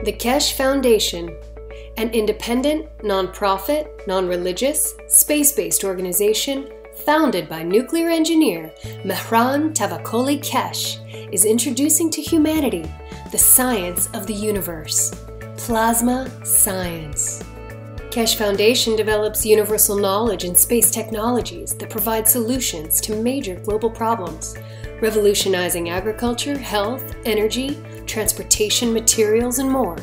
The Keshe Foundation, an independent, non-profit, non-religious, space-based organization founded by nuclear engineer Mehran Tavakoli Keshe, is introducing to humanity the science of the universe, plasma science. Keshe Foundation develops universal knowledge and space technologies that provide solutions to major global problems, revolutionizing agriculture, health, energy, transportation, materials, and more.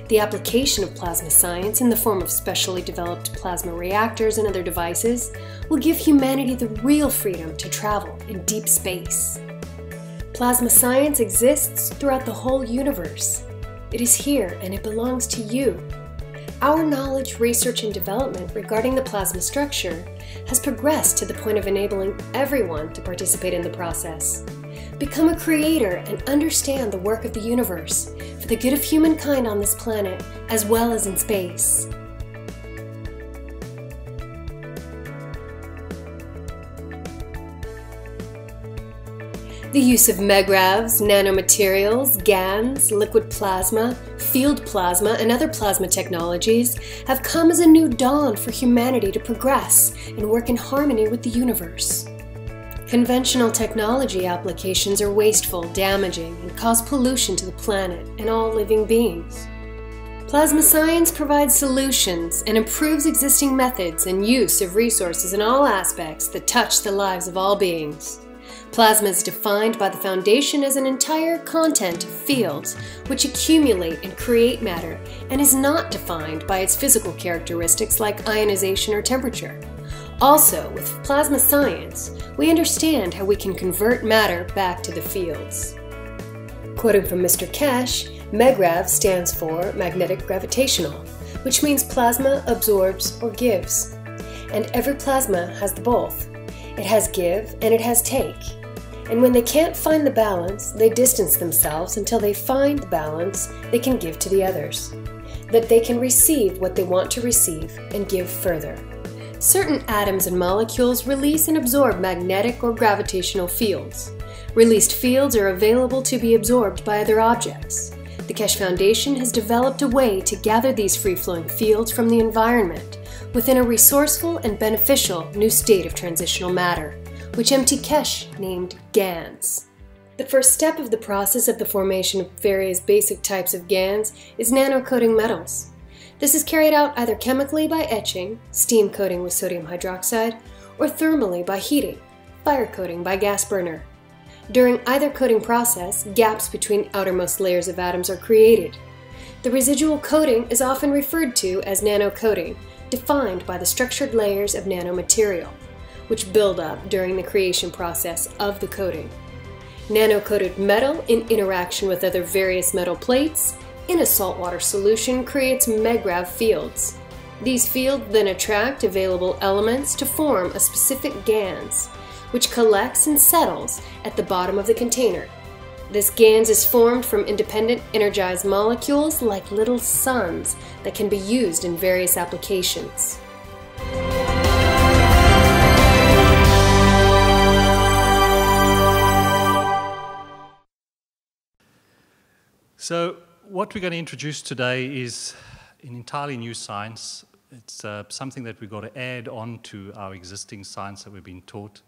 The application of plasma science in the form of specially developed plasma reactors and other devices will give humanity the real freedom to travel in deep space. Plasma science exists throughout the whole universe. It is here and it belongs to you. Our knowledge, research, and development regarding the plasma structure has progressed to the point of enabling everyone to participate in the process. Become a creator and understand the work of the universe for the good of humankind on this planet as well as in space. The use of megravs, nanomaterials, GANs, liquid plasma, field plasma, and other plasma technologies have come as a new dawn for humanity to progress and work in harmony with the universe. Conventional technology applications are wasteful, damaging, and cause pollution to the planet and all living beings. Plasma science provides solutions and improves existing methods and use of resources in all aspects that touch the lives of all beings. Plasma is defined by the Foundation as an entire content of fields which accumulate and create matter and is not defined by its physical characteristics like ionization or temperature. Also, with plasma science, we understand how we can convert matter back to the fields. Quoting from Mr. Keshe, MEGRAV stands for magnetic gravitational, which means plasma absorbs or gives. And every plasma has the both. It has give and it has take. And when they can't find the balance, they distance themselves until they find the balance they can give to the others, that they can receive what they want to receive and give further. Certain atoms and molecules release and absorb magnetic or gravitational fields. Released fields are available to be absorbed by other objects. The Keshe Foundation has developed a way to gather these free-flowing fields from the environment within a resourceful and beneficial new state of transitional matter, which M.T. Keshe named GANs. The first step of the process of the formation of various basic types of GANs is nano-coating metals. This is carried out either chemically by etching, steam coating with sodium hydroxide, or thermally by heating, fire coating by gas burner. During either coating process, gaps between outermost layers of atoms are created. The residual coating is often referred to as nano-coating, defined by the structured layers of nanomaterial, which build up during the creation process of the coating. Nano-coated metal in interaction with other various metal plates in a saltwater solution creates megrav fields. These fields then attract available elements to form a specific GANs, which collects and settles at the bottom of the container. This GANs is formed from independent energized molecules like little suns that can be used in various applications. So what we're going to introduce today is an entirely new science. It's something that we've got to add on to our existing science that we've been taught,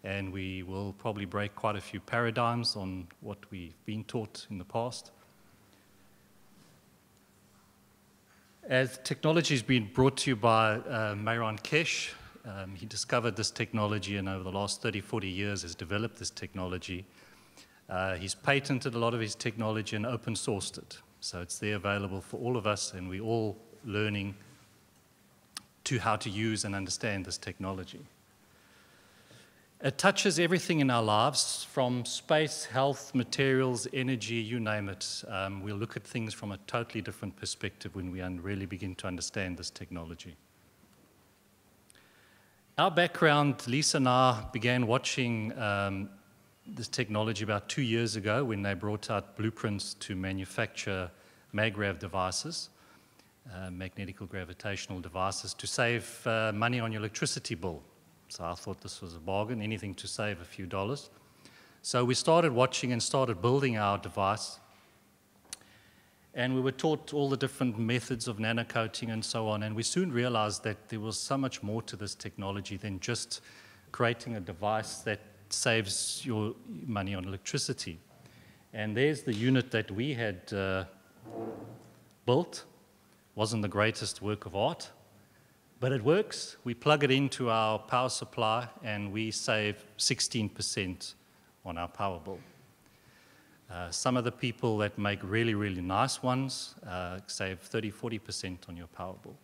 and we will probably break quite a few paradigms on what we've been taught in the past. As technology has been brought to you by Mehran Keshe, he discovered this technology and over the last 30, 40 years has developed this technology. He's patented a lot of his technology and open sourced it. So it's there available for all of us, and we're all learning how to use and understand this technology. It touches everything in our lives, from space, health, materials, energy, you name it. We'll look at things from a totally different perspective when we really begin to understand this technology. Our background, Lisa and I began watching this technology about 2 years ago when they brought out blueprints to manufacture MagRav devices, magnetical gravitational devices, to save money on your electricity bill. So I thought this was a bargain, anything to save a few dollars. So we started watching and started building our device. And we were taught all the different methods of nanocoating and so on, and we soon realized that there was so much more to this technology than just creating a device that saves your money on electricity. And there's the unit that we had built. Wasn't the greatest work of art, but it works. We plug it into our power supply and we save 16% on our power bill. Some of the people that make really, really nice ones save 30–40% on your power bill.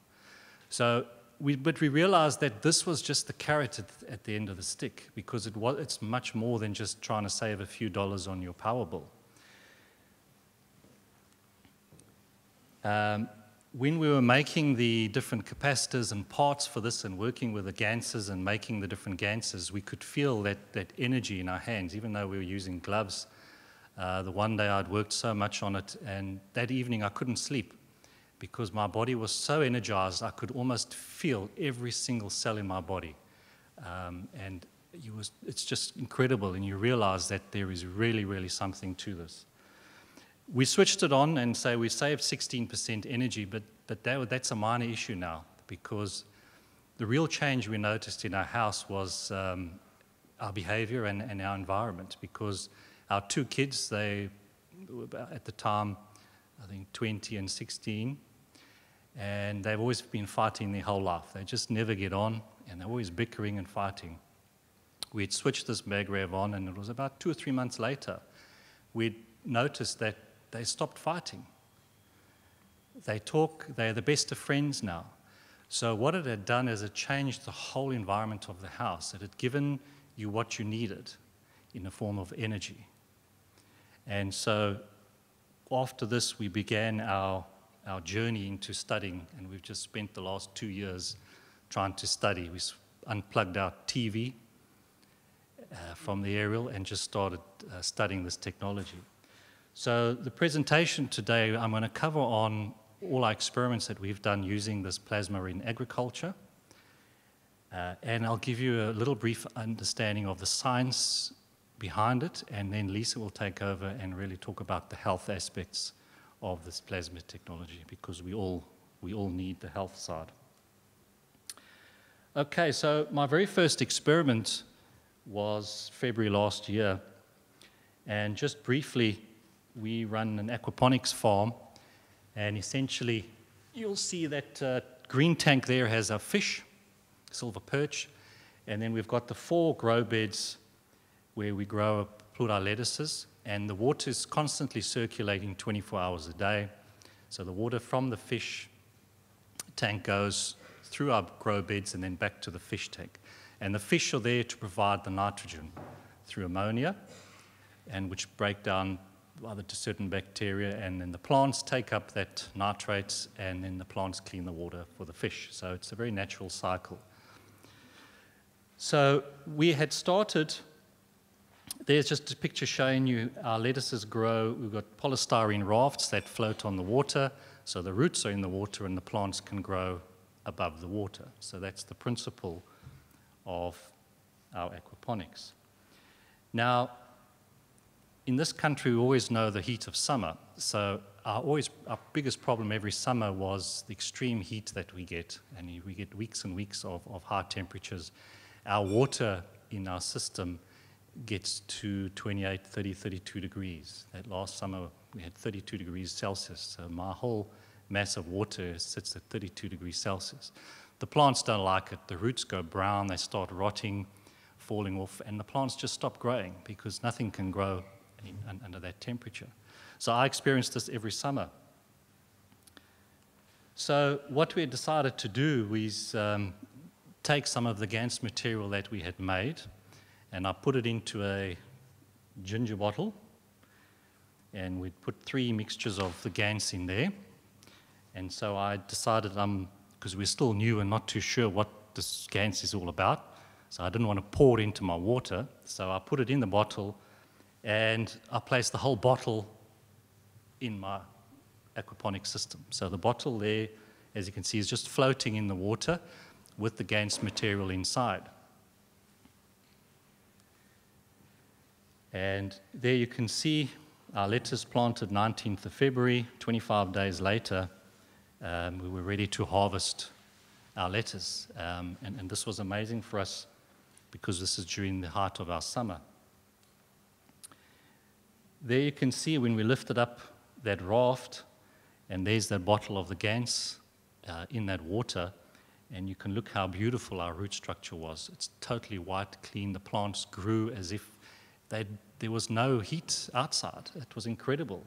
But we realized that this was just the carrot at the end of the stick, because it's much more than just trying to save a few dollars on your power bill. When we were making the different capacitors and parts for this and working with the gansers and making the different gansers, we could feel that energy in our hands, even though we were using gloves. The one day I'd worked so much on it, and that evening I couldn't sleep because my body was so energized, I could almost feel every single cell in my body. And it's just incredible, and you realize that there is really, really something to this. We switched it on and say we saved 16% energy, but that's a minor issue now, because the real change we noticed in our house was our behavior and our environment, because our two kids, they were at the time, I think 20 and 16, and they've always been fighting their whole life. They just never get on, and they're always bickering and fighting. We'd switched this MagRav on, and it was about 2 or 3 months later, we'd noticed that they stopped fighting. They talk, they're the best of friends now. So what it had done is it changed the whole environment of the house. It had given you what you needed in the form of energy. And so after this, we began our journey into studying, and we've just spent the last 2 years trying to study. We unplugged our TV from the aerial and just started studying this technology. So the presentation today, I'm going to cover on all our experiments that we've done using this plasma in agriculture. And I'll give you a little brief understanding of the science behind it, and then Lisa will take over and really talk about the health aspects of this plasma technology, because we all need the health side. Okay, so my very first experiment was February last year, and just briefly, we run an aquaponics farm, and essentially you'll see that green tank there has a fish, silver perch, and then we've got the 4 grow beds where we put our lettuces, and the water is constantly circulating 24 hours a day. So the water from the fish tank goes through our grow beds and then back to the fish tank. And the fish are there to provide the nitrogen through ammonia, and which break down other certain bacteria, and then the plants take up that nitrates, and then the plants clean the water for the fish. So it's a very natural cycle. So we had started. There's just a picture showing you our lettuces grow. We've got polystyrene rafts that float on the water, so the roots are in the water and the plants can grow above the water. So that's the principle of our aquaponics. Now, in this country, we always know the heat of summer. So our biggest problem every summer was the extreme heat that we get, and we get weeks and weeks of high temperatures. Our water in our system gets to 28, 30, 32 degrees. That last summer, we had 32 degrees Celsius. So my whole mass of water sits at 32 degrees Celsius. The plants don't like it. The roots go brown, they start rotting, falling off, and the plants just stop growing because nothing can grow under that temperature. So I experienced this every summer. So what we decided to do was take some of the GANS material that we had made, and I put it into a ginger bottle, and we'd put 3 mixtures of the GANS in there. And so I decided, because we're still new and not too sure what this GANS is all about, so I didn't want to pour it into my water, so I put it in the bottle, and I placed the whole bottle in my aquaponic system. So the bottle there, as you can see, is just floating in the water with the GANS material inside. And there you can see our lettuce planted 19th of February, 25 days later, we were ready to harvest our lettuce. And this was amazing for us because this is during the height of our summer. There you can see when we lifted up that raft, and there's that bottle of the Gans in that water, and you can look how beautiful our root structure was. It's totally white, clean. The plants grew as if there was no heat outside. It was incredible.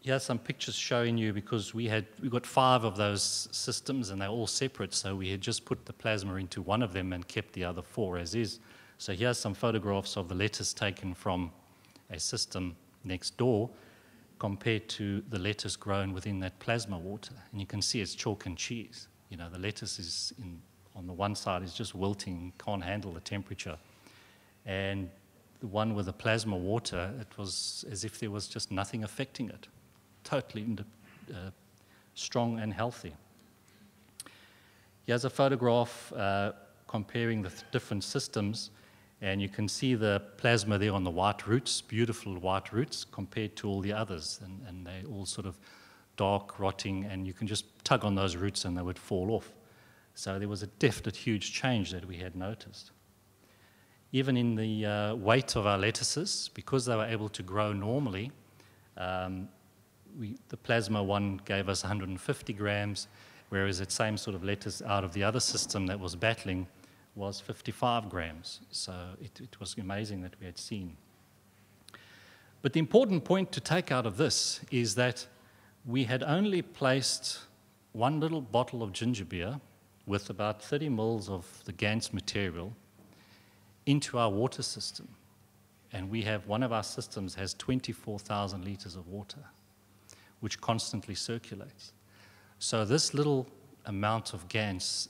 Here's some pictures showing you, because we got 5 of those systems and they're all separate, so we had just put the plasma into one of them and kept the other 4 as is. So here's some photographs of the lettuce taken from a system next door compared to the lettuce grown within that plasma water. And you can see it's chalk and cheese. You know, the lettuce is on the one side is just wilting, can't handle the temperature. And the one with the plasma water, it was as if there was just nothing affecting it. Totally strong and healthy. Here's a photograph comparing the different systems, and you can see the plasma there on the white roots, beautiful white roots, compared to all the others, and they're all sort of dark, rotting, and you can just tug on those roots and they would fall off. So there was a definite huge change that we had noticed. Even in the weight of our lettuces, because they were able to grow normally, the plasma one gave us 150 grams, whereas that same sort of lettuce out of the other system that was battling was 55 grams. So it was amazing that we had seen. But the important point to take out of this is that we had only placed one little bottle of ginger beer with about 30 mils of the Gans material into our water system. And we have, one of our systems has 24,000 liters of water, which constantly circulates. So this little amount of Gans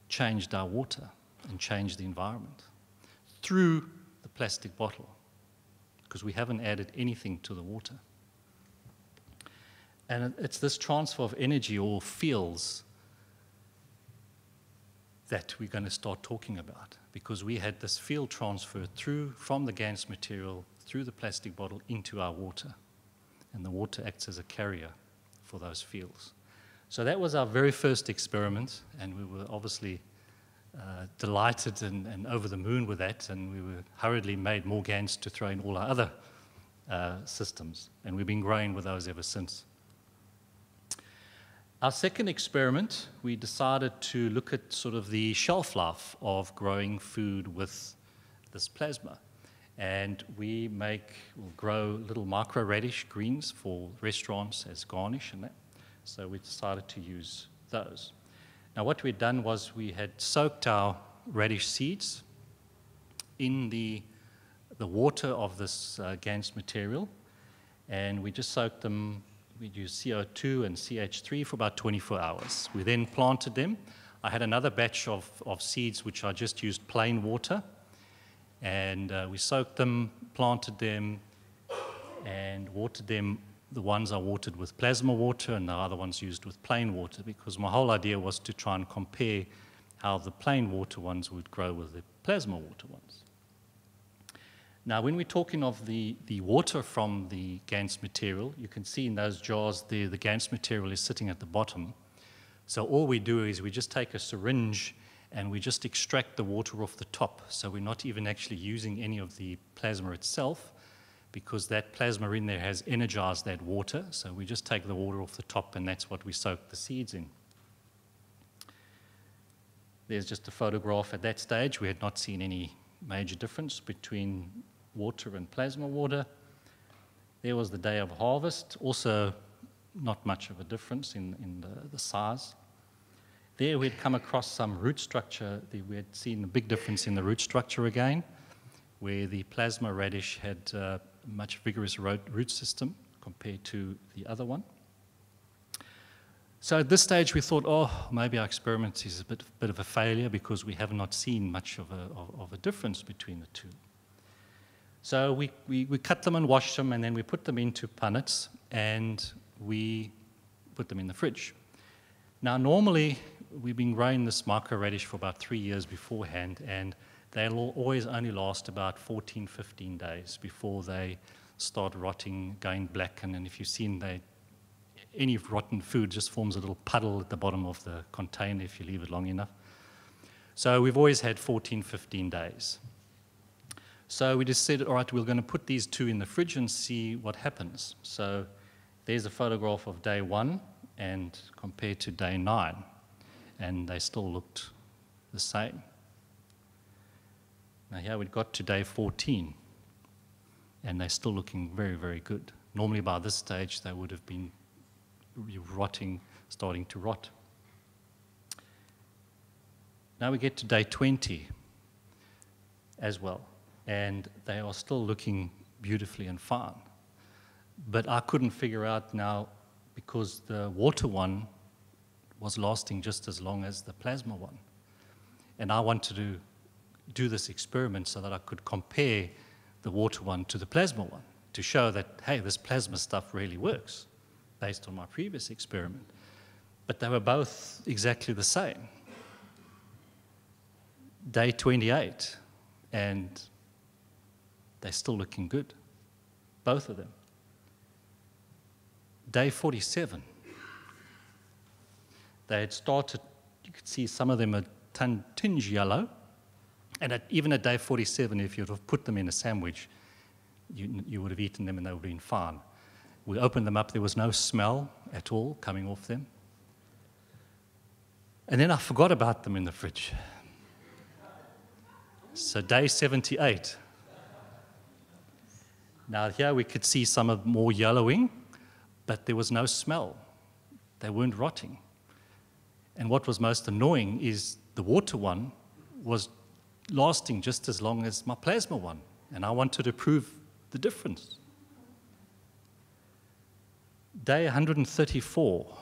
changed our water and changed the environment through the plastic bottle, because we haven't added anything to the water. And it's this transfer of energy or fields that we're going to start talking about, because we had this field transfer from the Gans material through the plastic bottle into our water, and the water acts as a carrier for those fields. So that was our very first experiment, and we were obviously delighted and over the moon with that, and we were hurriedly made more Gans to throw in all our other systems, and we've been growing with those ever since. Our second experiment, we decided to look at sort of the shelf life of growing food with this plasma. And we'll grow little micro radish greens for restaurants as garnish and that. So we decided to use those. Now what we'd done was we had soaked our radish seeds in the water of this Gans material, and we just soaked them. We used CO2 and CH3 for about 24 hours. We then planted them. I had another batch of seeds which I just used plain water, and we soaked them, planted them, and watered them. The ones I watered with plasma water, and the other ones used with plain water, because my whole idea was to try and compare how the plain water ones would grow with the plasma water ones. Now, when we're talking of the water from the Gans material, you can see in those jars the Gans material is sitting at the bottom. So all we do is we just take a syringe and we just extract the water off the top. So we're not even actually using any of the plasma itself, because that plasma in there has energized that water. So we just take the water off the top, and that's what we soak the seeds in. There's just a photograph. At that stage, we had not seen any major difference between water and plasma water. There was the day of harvest, also not much of a difference in the size. There we had come across some root structure. We had seen a big difference in the root structure again, where the plasma radish had a much vigorous root system compared to the other one. So at this stage we thought, oh, maybe our experiment is a bit of a failure, because we have not seen much of a difference between the two. So we cut them and washed them, and then we put them into punnets, and we put them in the fridge. Now normally we've been growing this micro radish for about 3 years beforehand, and they'll always only last about 14, 15 days before they start rotting, going black, and if you've seen any rotten food just forms a little puddle at the bottom of the container if you leave it long enough. So we've always had 14, 15 days. So we just said, all right, we're going to put these two in the fridge and see what happens. So there's a photograph of day 1 and compared to day 9, and they still looked the same. Now here we've got to day 14, and they're still looking very, very good. Normally by this stage they would have been rotting, starting to rot. Now we get to day 20 as well, and they are still looking beautifully and fine. But I couldn't figure out now, because the water one was lasting just as long as the plasma one. And I wanted to do this experiment so that I could compare the water one to the plasma one to show that, hey, this plasma stuff really works based on my previous experiment. But they were both exactly the same. Day 28, and they're still looking good, both of them. Day 47, they had started, you could see some of them are tinge yellow, and even at day 47, if you'd have put them in a sandwich, you would have eaten them and they would have been fine. We opened them up, there was no smell at all coming off them. And then I forgot about them in the fridge. So day 78. Now here we could see some of more yellowing, but there was no smell. They weren't rotting. And what was most annoying is the water one was lasting just as long as my plasma one, and I wanted to prove the difference. Day 134.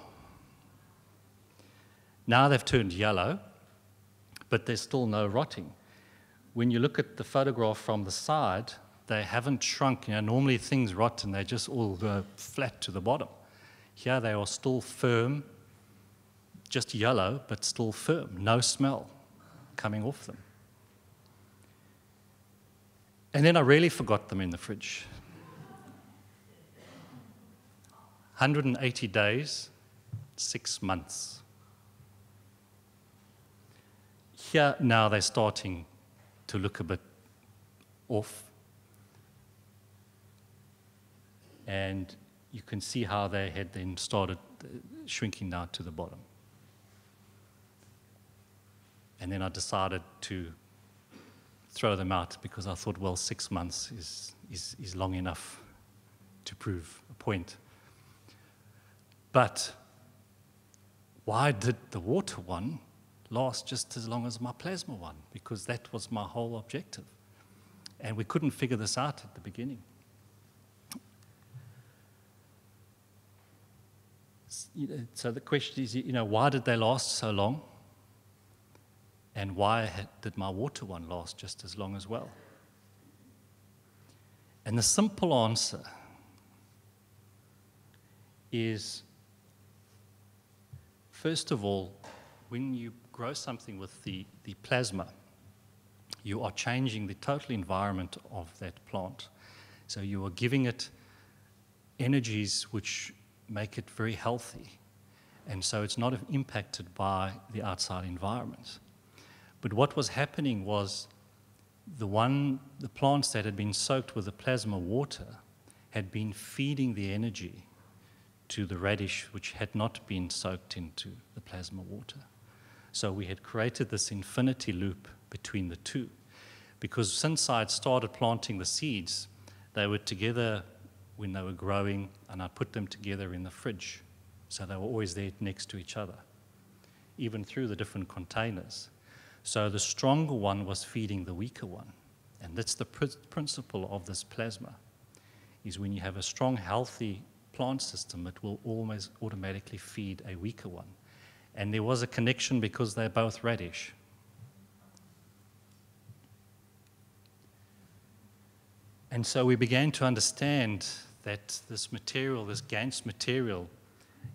Now they've turned yellow, but there's still no rotting. When you look at the photograph from the side, they haven't shrunk. You know, normally things rot and they just all go flat to the bottom. Here they are still firm, just yellow, but still firm. No smell coming off them. And then I really forgot them in the fridge. 180 days, 6 months. Here now they're starting to look a bit off. And you can see how they had then started shrinking down to the bottom. And then I decided to throw them out because I thought, well, 6 months is long enough to prove a point. But why did the water one last just as long as my plasma one? Because that was my whole objective. And we couldn't figure this out at the beginning. So the question is, why did they last so long? And why did my water one last just as long as well? And the simple answer is, first of all, when you grow something with the plasma, you are changing the total environment of that plant. So you are giving it energies which make it very healthy. And so it's not impacted by the outside environment. But what was happening was the plants that had been soaked with the plasma water had been feeding the energy to the radish which had not been soaked into the plasma water. So we had created this infinity loop between the two. Because since I had started planting the seeds, they were together when they were growing, and I put them together in the fridge. So they were always there next to each other, even through the different containers. So the stronger one was feeding the weaker one. And that's the principle of this plasma, is when you have a strong, healthy plant system, it will always automatically feed a weaker one. And there was a connection because they're both radish. And so we began to understand that this material, this GANS material,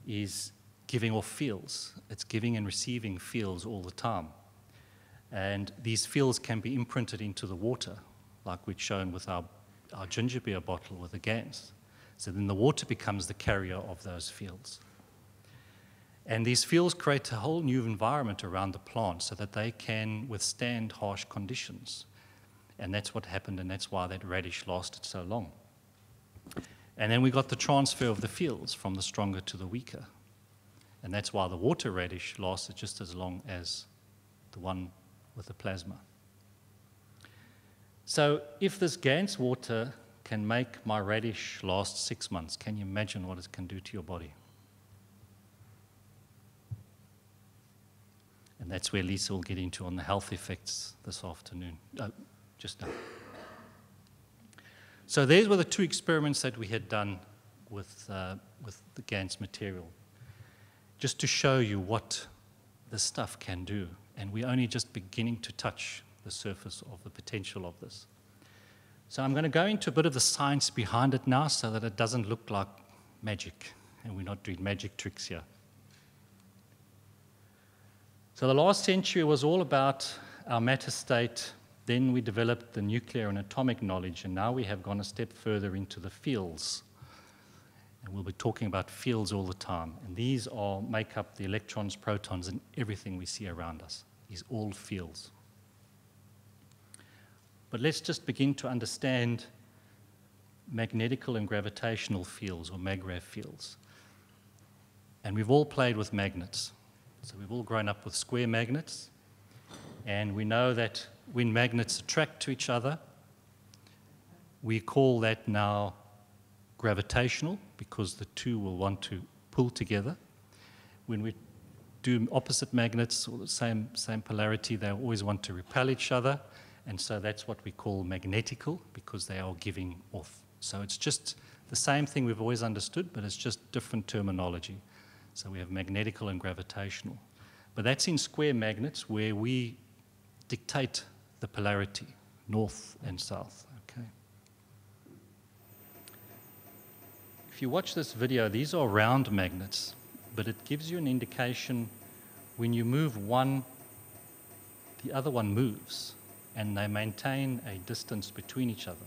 is giving off fields. It's giving and receiving fields all the time. And these fields can be imprinted into the water, like we'd shown with our ginger beer bottle with the GANs. So then the water becomes the carrier of those fields. And these fields create a whole new environment around the plant so that they can withstand harsh conditions. And that's what happened, and that's why that radish lasted so long. And then we got the transfer of the fields from the stronger to the weaker. And that's why the water radish lasted just as long as the one with the plasma. So if this GAN's water can make my radish last 6 months, can you imagine what it can do to your body? And that's where Lisa will get into on the health effects this afternoon, just now. So these were the two experiments that we had done with the GAN's material, just to show you what this stuff can do. And we're only just beginning to touch the surface of the potential of this. So I'm going to go into a bit of the science behind it now so that it doesn't look like magic, and we're not doing magic tricks here. So the last century was all about our matter state. Then we developed the nuclear and atomic knowledge, and now we have gone a step further into the fields. And we'll be talking about fields all the time. And these make up the electrons, protons, and everything we see around us. These all fields. But let's just begin to understand magnetical and gravitational fields, or maggrav fields. And we've all played with magnets. So we've all grown up with square magnets. And we know that when magnets attract to each other, we call that now gravitational, because the two will want to pull together. When we do opposite magnets, or the same polarity, they always want to repel each other. And so that's what we call magnetical, because they are giving off. So it's just the same thing we've always understood, but it's just different terminology. So we have magnetical and gravitational. But that's in square magnets, where we dictate the polarity, north and south. Okay. If you watch this video, these are round magnets, but it gives you an indication when you move one, the other one moves, and they maintain a distance between each other.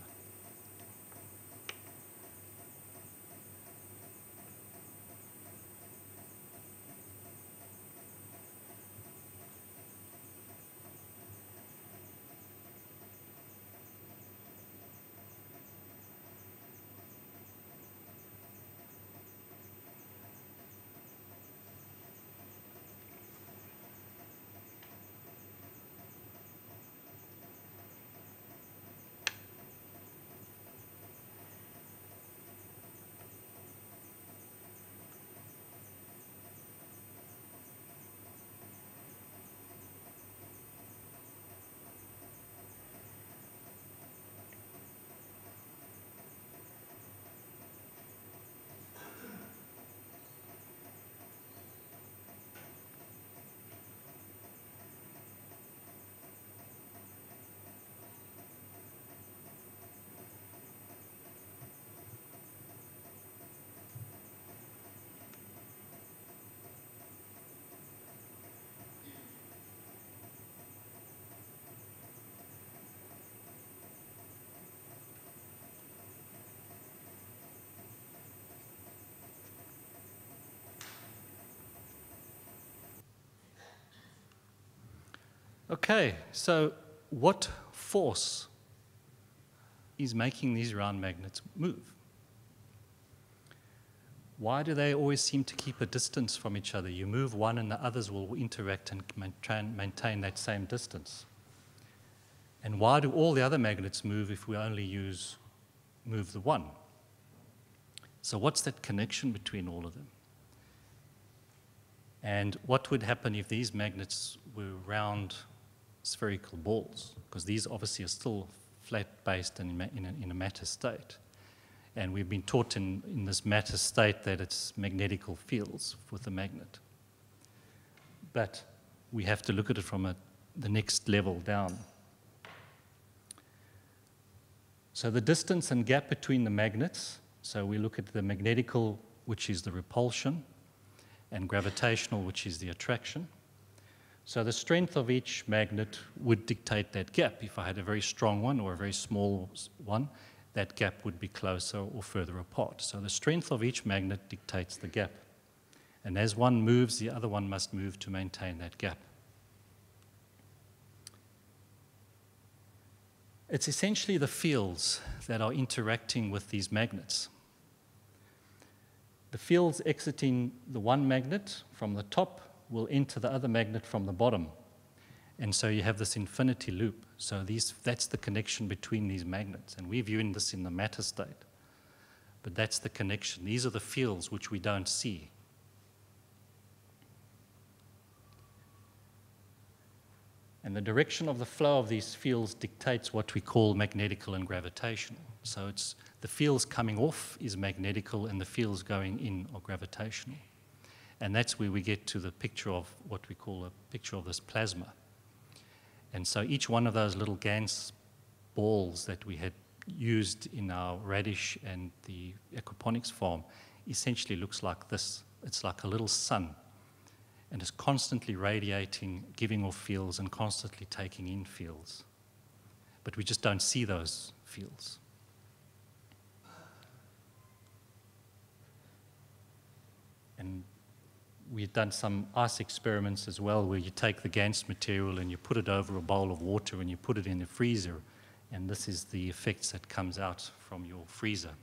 Okay, so what force is making these round magnets move? Why do they always seem to keep a distance from each other? You move one and the others will interact and try and maintain that same distance. And why do all the other magnets move if we only move the one? So what's that connection between all of them? And what would happen if these magnets were round spherical balls? Because these obviously are still flat-based and in a matter state. And we've been taught in this matter state that it's magnetical fields with the magnet. But we have to look at it from the next level down. So the distance and gap between the magnets, so we look at the magnetical, which is the repulsion, and gravitational, which is the attraction. So the strength of each magnet would dictate that gap. If I had a very strong one or a very small one, that gap would be closer or further apart. So the strength of each magnet dictates the gap. And as one moves, the other one must move to maintain that gap. It's essentially the fields that are interacting with these magnets. The fields exiting the one magnet from the top will enter the other magnet from the bottom. And so you have this infinity loop. So that's the connection between these magnets. And we're viewing this in the matter state. But that's the connection. These are the fields which we don't see. And the direction of the flow of these fields dictates what we call magnetical and gravitational. So it's the fields coming off is magnetical and the fields going in are gravitational. And that's where we get to the picture of what we call a picture of this plasma. And so each one of those little GANs balls that we had used in our radish and the aquaponics farm essentially looks like this. It's like a little sun. And is constantly radiating, giving off fields, and constantly taking in fields. But we just don't see those fields. And we've done some ice experiments as well, where you take the GANS material and you put it over a bowl of water and you put it in the freezer, and this is the effects that comes out from your freezer,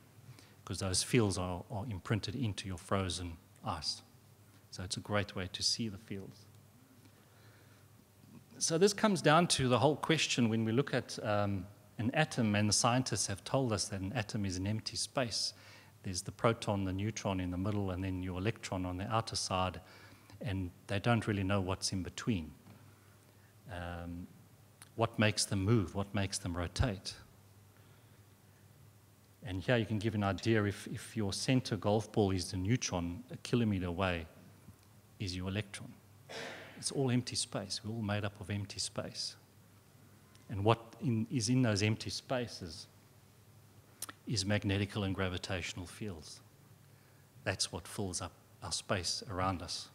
because those fields are imprinted into your frozen ice. So it's a great way to see the fields. So this comes down to the whole question when we look at an atom, and the scientists have told us that an atom is an empty space. There's the proton, the neutron in the middle, and then your electron on the outer side, and they don't really know what's in between. What makes them move? What makes them rotate? And here you can give an idea, if your center golf ball is the neutron, a kilometer away is your electron. It's all empty space. We're all made up of empty space. And what is in those empty spaces is magnetical and gravitational fields. That's what fills up our space around us.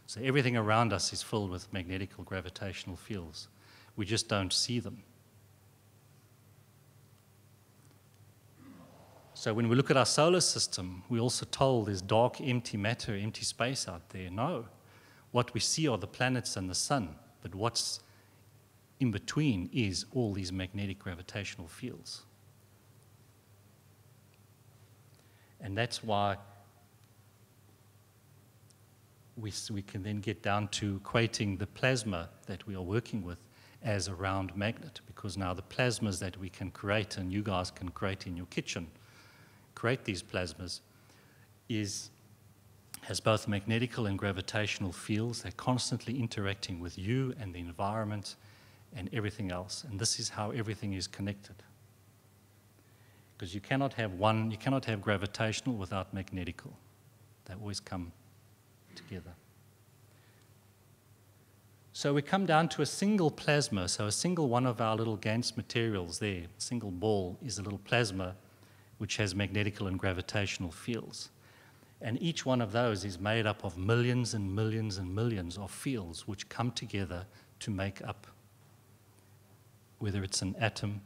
So everything around us is filled with magnetical gravitational fields. We just don't see them. So when we look at our solar system, we're also told there's dark, empty matter, empty space out there. No. What we see are the planets and the sun, but what's in between is all these magnetic gravitational fields. And that's why we can then get down to equating the plasma that we are working with as a round magnet, because now the plasmas that we can create, and you guys can create in your kitchen, create these plasmas, has both magnetical and gravitational fields. They're constantly interacting with you and the environment and everything else. And this is how everything is connected. Because you cannot have gravitational without magnetical. They always come together. So we come down to a single plasma. So a single one of our little GANS materials there, a single ball, is a little plasma which has magnetical and gravitational fields. And each one of those is made up of millions and millions and millions of fields which come together to make up, whether it's an atom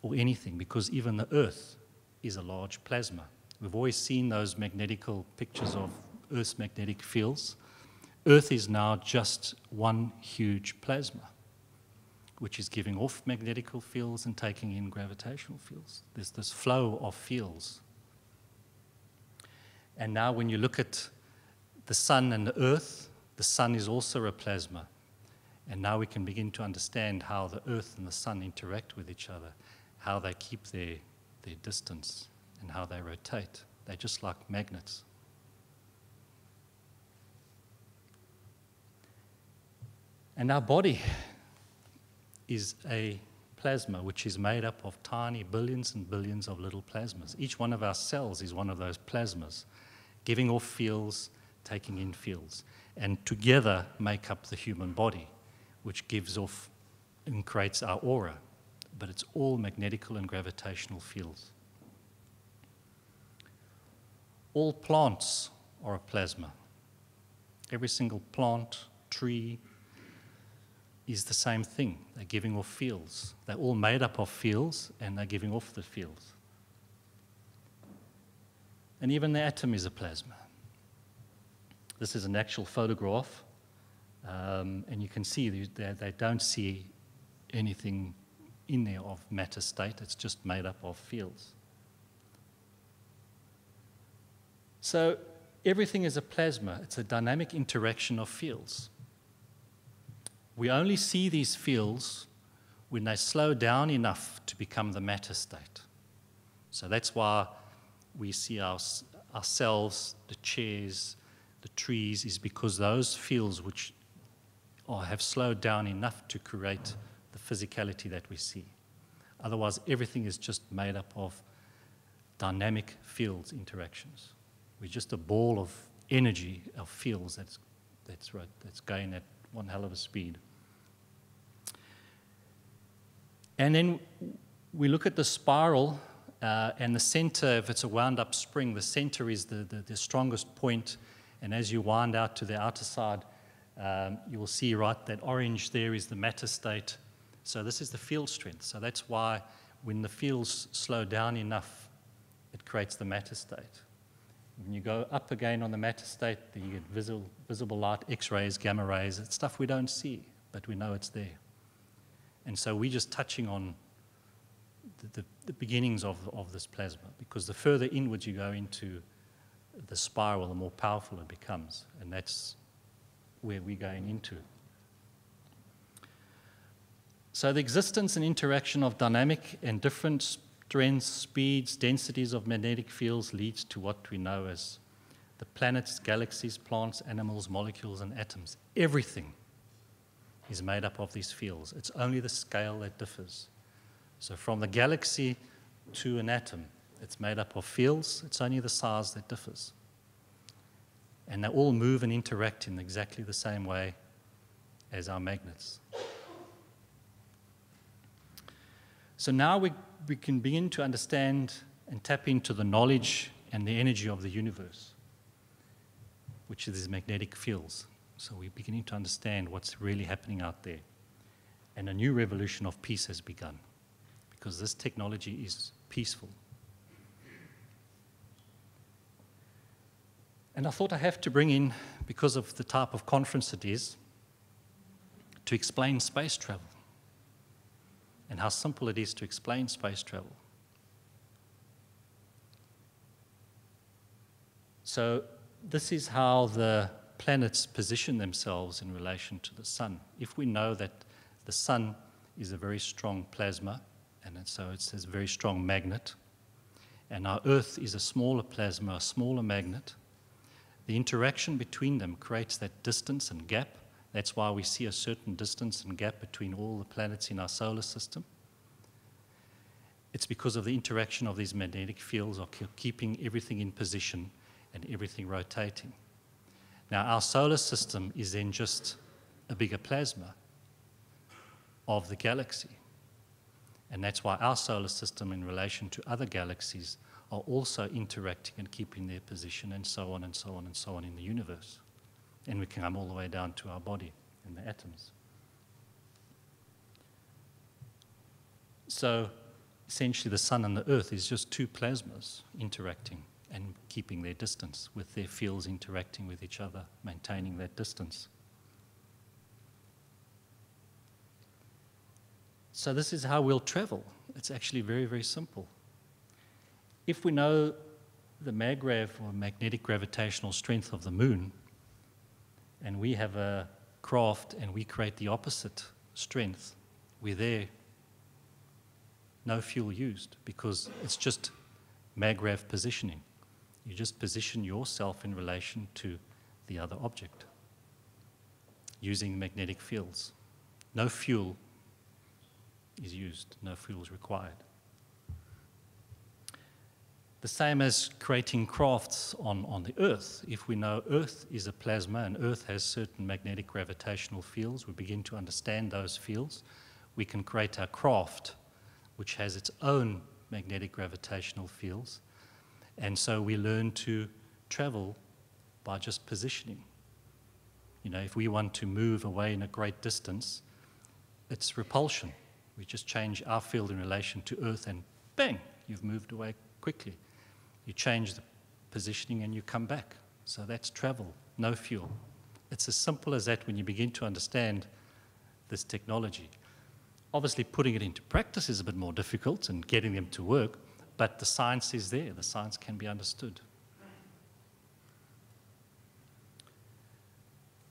or anything, because even the Earth is a large plasma. We've always seen those magnetical pictures of Earth's magnetic fields. Earth is now just one huge plasma, which is giving off magnetical fields and taking in gravitational fields. There's this flow of fields. And now when you look at the sun and the earth, the sun is also a plasma. And now we can begin to understand how the earth and the sun interact with each other, how they keep their distance, and how they rotate. They're just like magnets. And our body is a plasma which is made up of tiny billions and billions of little plasmas. Each one of our cells is one of those plasmas, giving off fields, taking in fields, and together make up the human body, which gives off and creates our aura. But it's all magnetical and gravitational fields. All plants are a plasma. Every single plant, tree, is the same thing. They're giving off fields. They're all made up of fields, and they're giving off the fields. And even the atom is a plasma. This is an actual photograph, and you can see they don't see anything in there of matter state. It's just made up of fields. So everything is a plasma. It's a dynamic interaction of fields. We only see these fields when they slow down enough to become the matter state. So that's why we see our cells, the chairs, the trees, is because those fields which have slowed down enough to create the physicality that we see. Otherwise, everything is just made up of dynamic fields interactions. We're just a ball of energy, of fields that's going at one hell of a speed. And then we look at the spiral, and the center, if it's a wound-up spring, the center is the strongest point, and as you wind out to the outer side, you will see, right, that orange there is the matter state. So this is the field strength. So that's why when the fields slow down enough, it creates the matter state. When you go up again on the matter state, then you get visible light, X-rays, gamma rays. It's stuff we don't see, but we know it's there. And so we're just touching on the beginnings of this plasma, because the further inwards you go into the spiral, the more powerful it becomes, and that's where we're going into. So the existence and interaction of dynamic and different strengths, speeds, densities of magnetic fields leads to what we know as the planets, galaxies, plants, animals, molecules, and atoms. Everything is made up of these fields. It's only the scale that differs. So from the galaxy to an atom, it's made up of fields. It's only the size that differs. And they all move and interact in exactly the same way as our magnets. So now we can begin to understand and tap into the knowledge and the energy of the universe, which is these magnetic fields. So we're beginning to understand what's really happening out there. And a new revolution of peace has begun, because this technology is peaceful. And I thought I have to bring in, because of the type of conference it is, to explain space travel and how simple it is to explain space travel. So this is how the planets position themselves in relation to the sun. If we know that the sun is a very strong plasma, and so it's a very strong magnet, and our Earth is a smaller plasma, a smaller magnet, the interaction between them creates that distance and gap. That's why we see a certain distance and gap between all the planets in our solar system. It's because of the interaction of these magnetic fields are keeping everything in position and everything rotating. Now, our solar system is then just a bigger plasma of the galaxy. And that's why our solar system in relation to other galaxies are also interacting and keeping their position, and so on and so on and so on in the universe. And we can come all the way down to our body and the atoms. So essentially the sun and the earth is just two plasmas interacting and keeping their distance, with their fields interacting with each other, maintaining that distance. So this is how we'll travel. It's actually very, very simple. If we know the maggrav, or magnetic gravitational strength of the moon, and we have a craft and we create the opposite strength, we're there, no fuel used, because it's just maggrav positioning. You just position yourself in relation to the other object using magnetic fields. No fuel is used, no fuel is required. The same as creating crafts on the Earth. If we know Earth is a plasma and Earth has certain magnetic gravitational fields, we begin to understand those fields, we can create our craft, which has its own magnetic gravitational fields. And so we learn to travel by just positioning. You know, if we want to move away in a great distance, it's repulsion. We just change our field in relation to Earth and bang, you've moved away quickly. You change the positioning and you come back. So that's travel, no fuel. It's as simple as that when you begin to understand this technology. Obviously, putting it into practice is a bit more difficult and getting them to work, but the science is there. The science can be understood.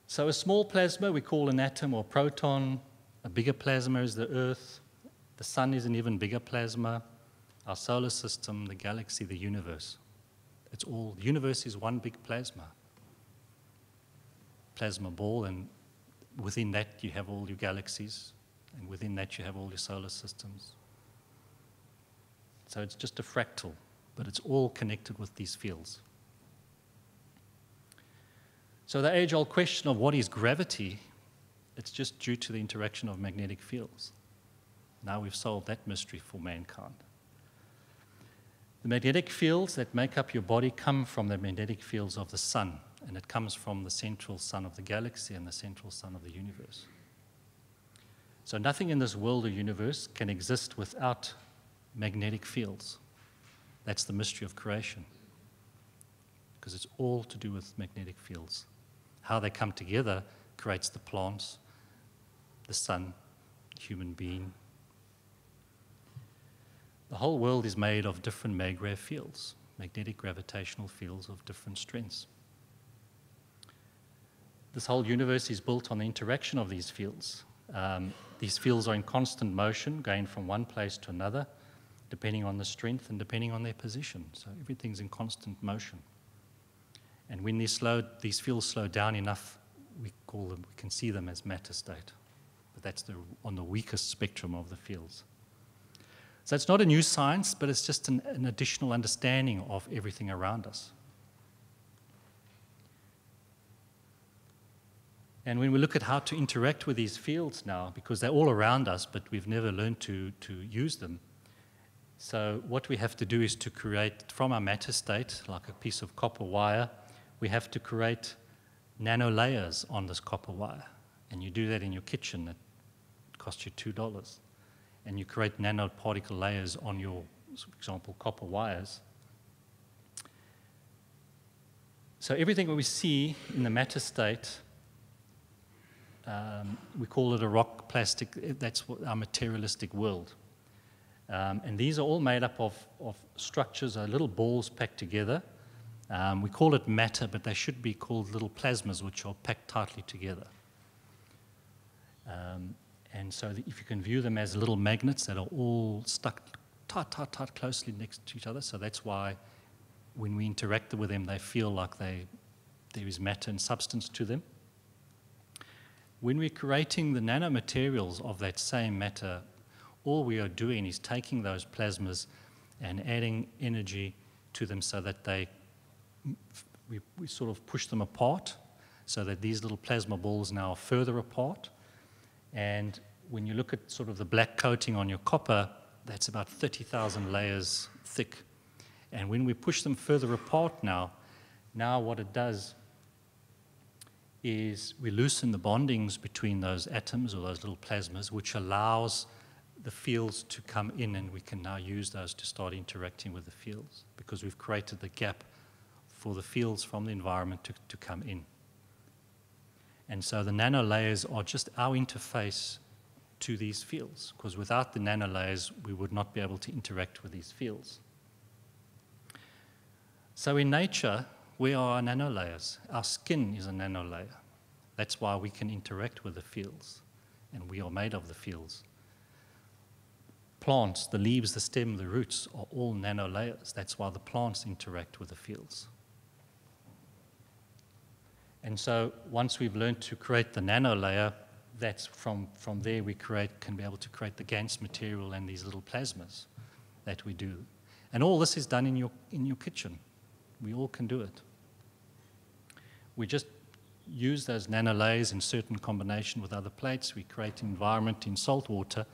So a small plasma we call an atom or proton. A bigger plasma is the Earth. The sun is an even bigger plasma. Our solar system, the galaxy, the universe. It's all, the universe is one big plasma ball, and within that you have all your galaxies, and within that you have all your solar systems. So it's just a fractal, but it's all connected with these fields. So the age-old question of what is gravity, it's just due to the interaction of magnetic fields. Now we've solved that mystery for mankind. The magnetic fields that make up your body come from the magnetic fields of the sun, and it comes from the central sun of the galaxy and the central sun of the universe. So nothing in this world or universe can exist without magnetic fields. That's the mystery of creation, because it's all to do with magnetic fields. How they come together creates the plants, the sun, human being. The whole world is made of different maggrav fields, magnetic gravitational fields of different strengths. This whole universe is built on the interaction of these fields. These fields are in constant motion, going from one place to another, depending on the strength and depending on their position. So everything's in constant motion. And when these fields slow down enough, we can see them as matter state. But that's on the weakest spectrum of the fields. So it's not a new science, but it's just an additional understanding of everything around us. And when we look at how to interact with these fields now, because they're all around us, but we've never learned to use them. So what we have to do is to create, from our matter state, like a piece of copper wire, we have to create nano layers on this copper wire. And you do that in your kitchen. It costs you $2. And you create nanoparticle layers on your, for example, copper wires. So everything that we see in the matter state, we call it a rock plastic. That's our materialistic world. And these are all made up of structures, little balls packed together. We call it matter, but they should be called little plasmas, which are packed tightly together. And so if you can view them as little magnets that are all stuck tight, closely next to each other. So that's why when we interact with them, they feel like there is matter and substance to them. When we're creating the nanomaterials of that same matter, all we are doing is taking those plasmas and adding energy to them so that we sort of push them apart so that these little plasma balls now are further apart. And when you look at sort of the black coating on your copper, that's about 30,000 layers thick. And when we push them further apart now what it does is we loosen the bondings between those atoms or those little plasmas, which allows the fields to come in, and we can now use those to start interacting with the fields because we've created the gap for the fields from the environment to come in. And so the nano layers are just our interface to these fields, because without the nano layers, we would not be able to interact with these fields. So in nature, we are nano layers. Our skin is a nano layer. That's why we can interact with the fields, and we are made of the fields. Plants, the leaves, the stem, the roots are all nano layers. That's why the plants interact with the fields. And so once we've learned to create the nano layer, that's from there we can be able to create the GANS material and these little plasmas that we do. And all this is done in your kitchen. We all can do it. We just use those nano layers in certain combination with other plates. We create an environment in salt water,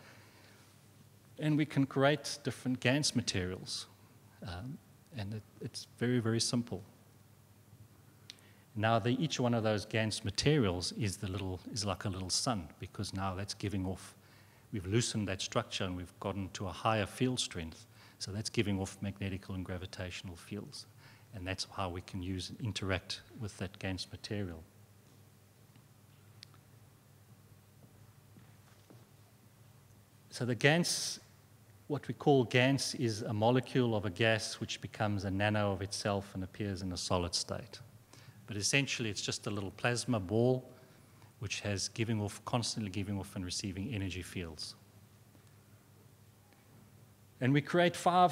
and we can create different GANS materials. And it's very, very simple. Now, each one of those GaNs materials is like a little sun, because now that's giving off, we've loosened that structure and we've gotten to a higher field strength. So that's giving off magnetical and gravitational fields. And that's how we can use and interact with that GaNs material. So the GaNs, what we call GaNs, is a molecule of a gas which becomes a nano of itself and appears in a solid state. But essentially, it's just a little plasma ball which has constantly giving off and receiving energy fields. And we create 4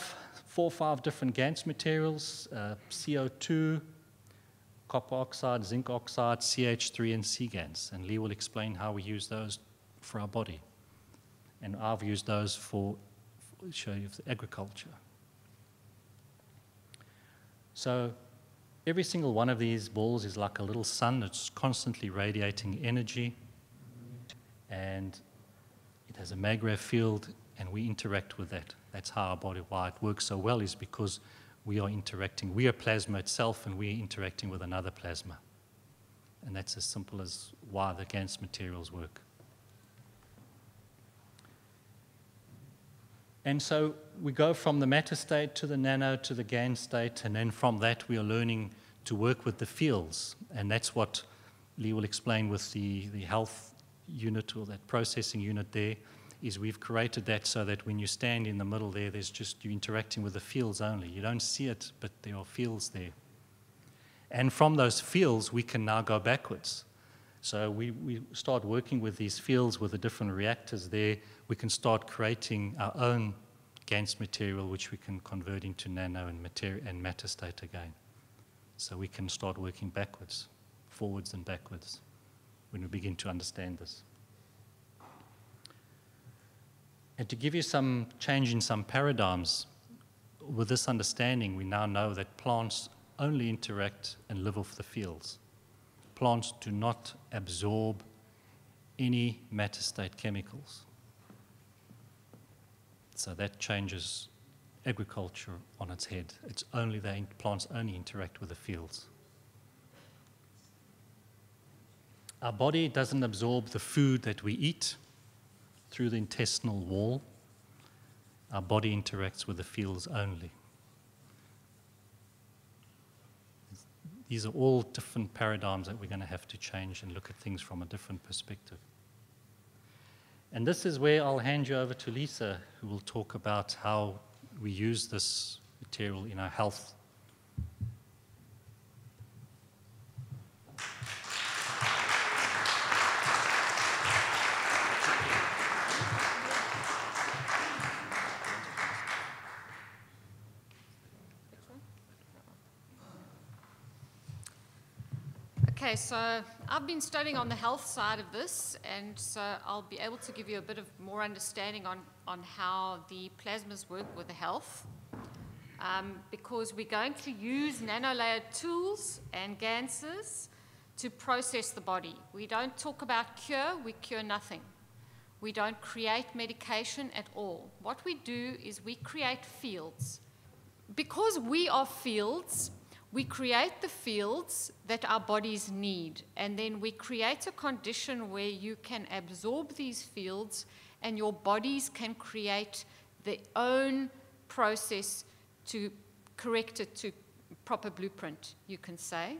or 5 different GaNs materials, CO2, copper oxide, zinc oxide, CH3, and C-GaNs. And Lee will explain how we use those for our body. And I've used those for show you agriculture. So every single one of these balls is like a little sun that's constantly radiating energy, and it has a magnetic field, and we interact with that. That's how our body, why it works so well, is because we are interacting. We are plasma itself, and we're interacting with another plasma. And that's as simple as why the GaNs materials work. And so we go from the matter state to the nano to the GaN state, and then from that we are learning to work with the fields. And that's what Lee will explain with the health unit, or that processing unit there, is we've created that so that when you stand in the middle there, there's just you interacting with the fields only. You don't see it, but there are fields there. And from those fields, we can now go backwards. So we start working with these fields with the different reactors there. We can start creating our own GaNs material, which we can convert into nano and matter state again. So we can start working backwards, forwards and backwards, when we begin to understand this. And to give you some change in some paradigms, with this understanding, we now know that plants only interact and live off the fields. Plants do not absorb any matter state chemicals. So that changes agriculture on its head. It's only plants only interact with the fields. Our body doesn't absorb the food that we eat through the intestinal wall. Our body interacts with the fields only. These are all different paradigms that we're going to have to change and look at things from a different perspective. And this is where I'll hand you over to Lisa, who will talk about how we use this material in our health. Okay, so I've been studying on the health side of this, and so I'll be able to give you a bit of more understanding on how the plasmas work with the health, because we're going to use nano-layered tools and GaNs to process the body. We don't talk about cure, we cure nothing. We don't create medication at all. What we do is we create fields. Because we are fields, we create the fields that our bodies need, and then we create a condition where you can absorb these fields and your bodies can create their own process to correct it to proper blueprint, you can say.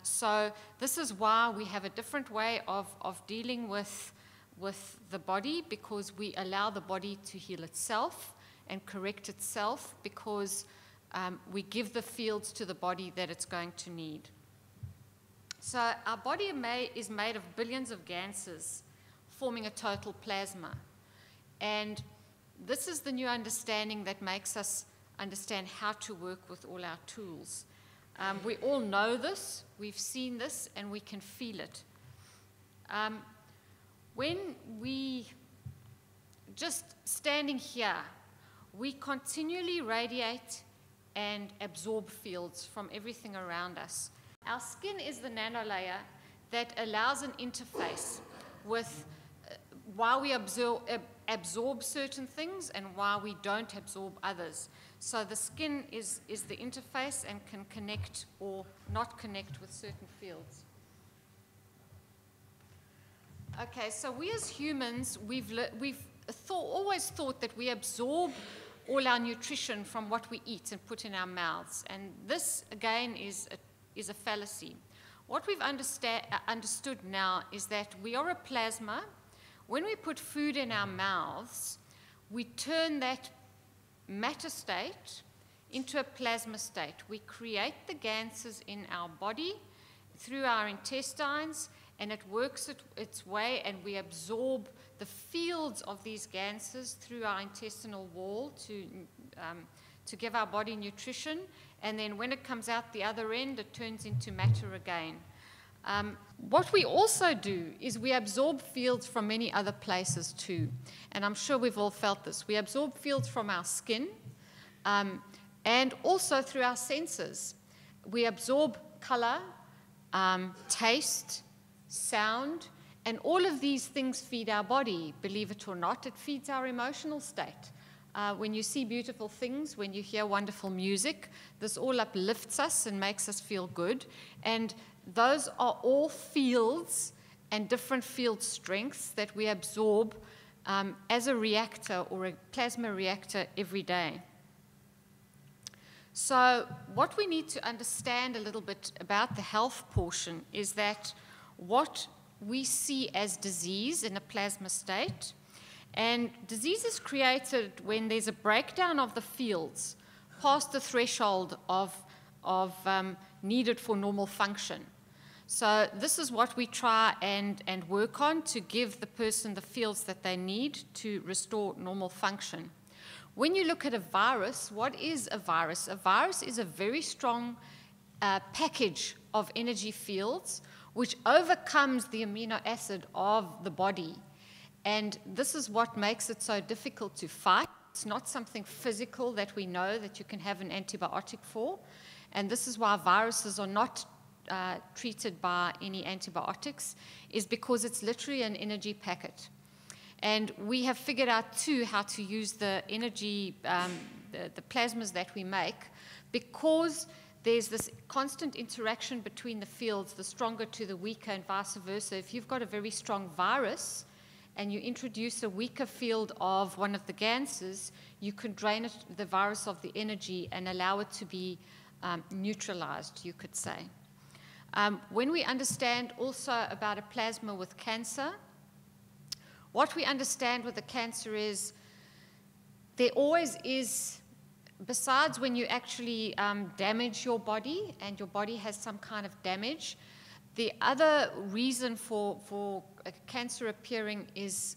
So this is why we have a different way of dealing with the body, because we allow the body to heal itself and correct itself, because we give the fields to the body that it's going to need. So our body is made of billions of GaNs forming a total plasma. And this is the new understanding that makes us understand how to work with all our tools. We all know this, we've seen this, and we can feel it. When we just standing here, we continually radiate and absorb fields from everything around us. Our skin is the nanolayer that allows an interface with why we absorb certain things and why we don't absorb others. So the skin is the interface and can connect or not connect with certain fields. Okay, so we as humans, we've always thought that we absorb all our nutrition from what we eat and put in our mouths. And this, again, is a fallacy. What we've understood now is that we are a plasma. When we put food in our mouths, we turn that matter state into a plasma state. We create the ganses in our body through our intestines, and it works its way, and we absorb the fields of these ganses through our intestinal wall to give our body nutrition. And then when it comes out the other end, it turns into matter again. What we also do is we absorb fields from many other places too. And I'm sure we've all felt this. We absorb fields from our skin and also through our senses. We absorb color, taste, sound, and all of these things feed our body. Believe it or not, it feeds our emotional state. When you see beautiful things, when you hear wonderful music, this all uplifts us and makes us feel good. And those are all fields and different field strengths that we absorb as a reactor or a plasma reactor every day. So what we need to understand a little bit about the health portion is that what we see as disease in a plasma state, and disease is created when there's a breakdown of the fields past the threshold of needed for normal function. So this is what we try and work on to give the person the fields that they need to restore normal function. When you look at a virus, what is a virus? A virus is a very strong package of energy fields which overcomes the amino acid of the body. And this is what makes it so difficult to fight. It's not something physical that we know that you can have an antibiotic for. And this is why viruses are not treated by any antibiotics, is because it's literally an energy packet. And we have figured out too how to use the energy, the plasmas that we make, because there's this constant interaction between the fields, the stronger to the weaker and vice versa. If you've got a very strong virus and you introduce a weaker field of one of the ganses, you can drain the virus of the energy and allow it to be neutralized, you could say. When we understand also about a plasma with cancer, what we understand with the cancer is there always is, besides when you actually damage your body and your body has some kind of damage, the other reason for cancer appearing is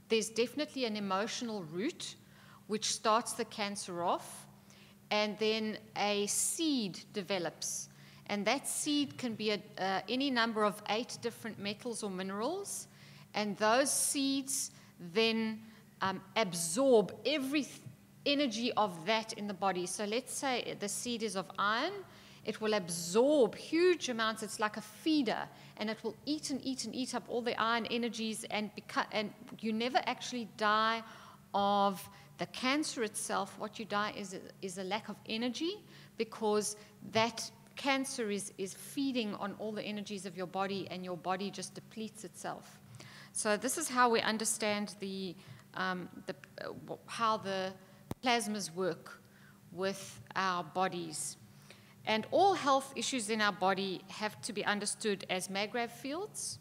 there's definitely an emotional root which starts the cancer off, and then a seed develops. And that seed can be any number of 8 different metals or minerals, and those seeds then absorb every energy of that in the body. So let's say the seed is of iron, it will absorb huge amounts. It's like a feeder, and it will eat and eat and eat up all the iron energies, and you never actually die of the cancer itself. What you die is a lack of energy, because that cancer is feeding on all the energies of your body, and your body just depletes itself. So this is how we understand how the plasmas work with our bodies. And all health issues in our body have to be understood as Maggrav fields,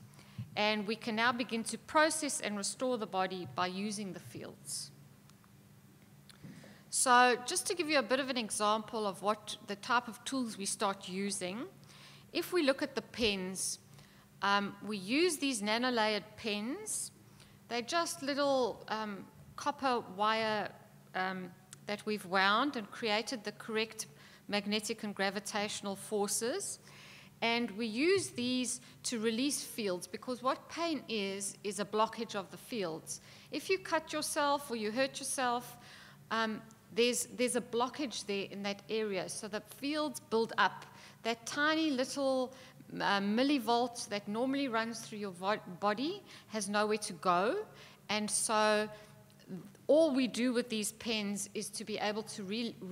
and we can now begin to process and restore the body by using the fields. So just to give you a bit of an example of what the type of tools we start using, if we look at the pens, we use these nano-layered pens. They're just little copper wire that we've wound and created the correct magnetic and gravitational forces. And we use these to release fields, because what pain is a blockage of the fields. If you cut yourself or you hurt yourself, there's a blockage there in that area. So the fields build up. That tiny little millivolt that normally runs through your body has nowhere to go. And so all we do with these pens is to be able to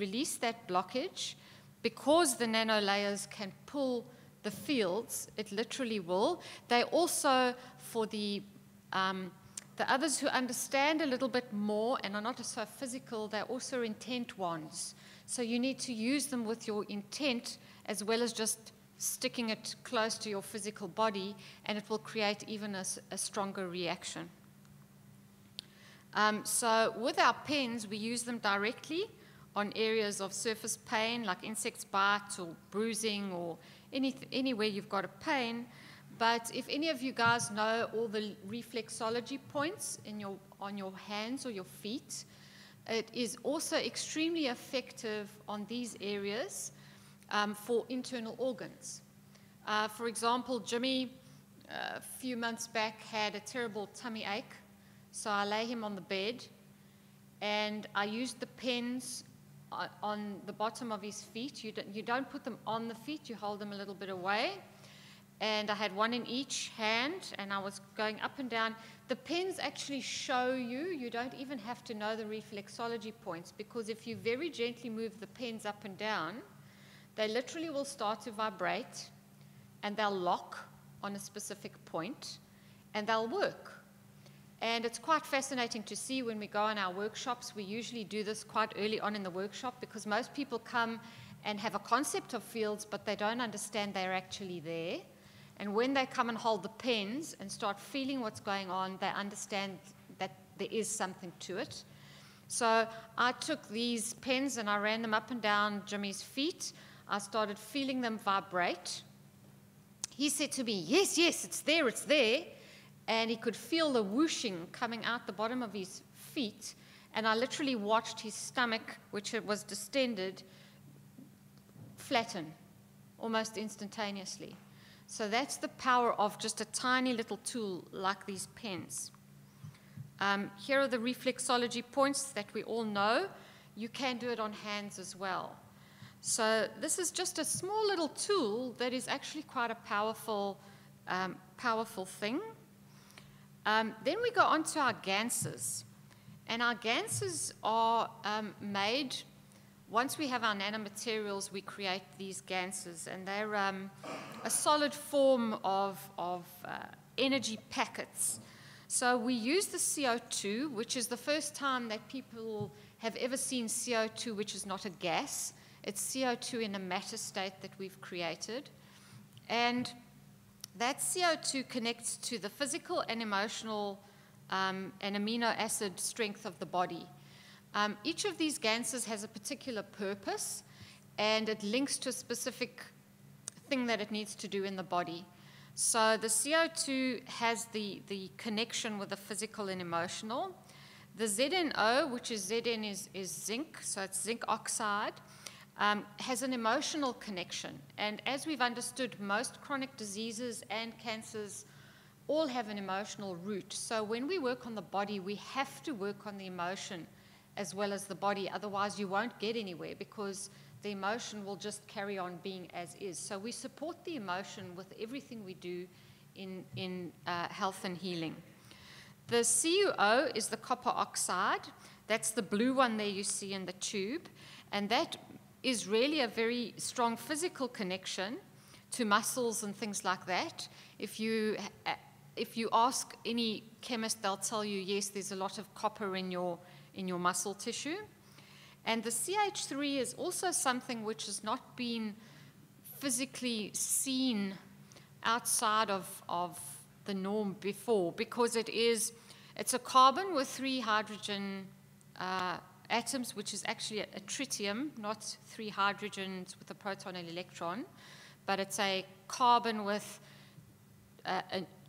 release that blockage. Because the nanolayers can pull the fields, it literally will. They also, for the others who understand a little bit more and are not so physical, they're also intent wands. So you need to use them with your intent as well as just sticking it close to your physical body, and it will create even a stronger reaction. So with our pens, we use them directly on areas of surface pain, like insects bite or bruising or anywhere you've got a pain. But if any of you guys know all the reflexology points on your hands or your feet, it is also extremely effective on these areas for internal organs. For example, Jimmy, a few months back, had a terrible tummy ache. So I lay him on the bed, and I used the pens on the bottom of his feet. You don't put them on the feet, you hold them a little bit away. And I had one in each hand, and I was going up and down. The pens actually show you don't even have to know the reflexology points, because if you very gently move the pens up and down, they literally will start to vibrate, and they'll lock on a specific point, and they'll work. And it's quite fascinating to see when we go on our workshops. We usually do this quite early on in the workshop, because most people come and have a concept of fields, but they don't understand they're actually there. And when they come and hold the pens and start feeling what's going on, they understand that there is something to it. So I took these pens and I ran them up and down Jimmy's feet. I started feeling them vibrate. He said to me, yes, yes, it's there, it's there. And he could feel the whooshing coming out the bottom of his feet. And I literally watched his stomach, which was distended, flatten almost instantaneously. So that's the power of just a tiny little tool like these pens. Here are the reflexology points that we all know. You can do it on hands as well. So this is just a small little tool that is actually quite a powerful thing. Then we go on to our ganses. And our ganses are made, once we have our nanomaterials, we create these ganses. And they're a solid form of energy packets. So we use the CO2, which is the first time that people have ever seen CO2, which is not a gas. It's CO2 in a matter state that we've created. And that CO2 connects to the physical and emotional and amino acid strength of the body. Each of these ganses has a particular purpose, and it links to a specific thing that it needs to do in the body. So the CO2 has the connection with the physical and emotional. The ZNO, which is Zn is zinc, so it's zinc oxide, has an emotional connection. And as we've understood, most chronic diseases and cancers all have an emotional root. So when we work on the body, we have to work on the emotion as well as the body. Otherwise, you won't get anywhere, because the emotion will just carry on being as is. So we support the emotion with everything we do in health and healing. The CuO is the copper oxide. That's the blue one there you see in the tube. And that is really a very strong physical connection to muscles and things like that. If you ask any chemist, they'll tell you, yes, there's a lot of copper in your muscle tissue. And the CH3 is also something which has not been physically seen outside of the norm before, because it's a carbon with 3 hydrogen atoms, which is actually a tritium, not 3 hydrogens with a proton and electron, but it's a carbon with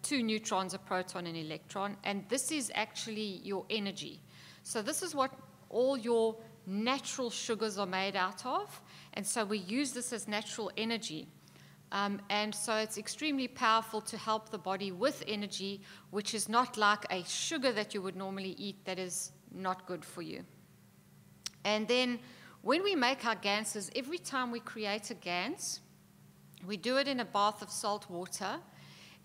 2 neutrons, a proton and electron, and this is actually your energy. So this is what all your natural sugars are made out of, and so we use this as natural energy. And so it's extremely powerful to help the body with energy, which is not like a sugar that you would normally eat that is not good for you. And then when we make our ganses, every time we create a gans, we do it in a bath of salt water,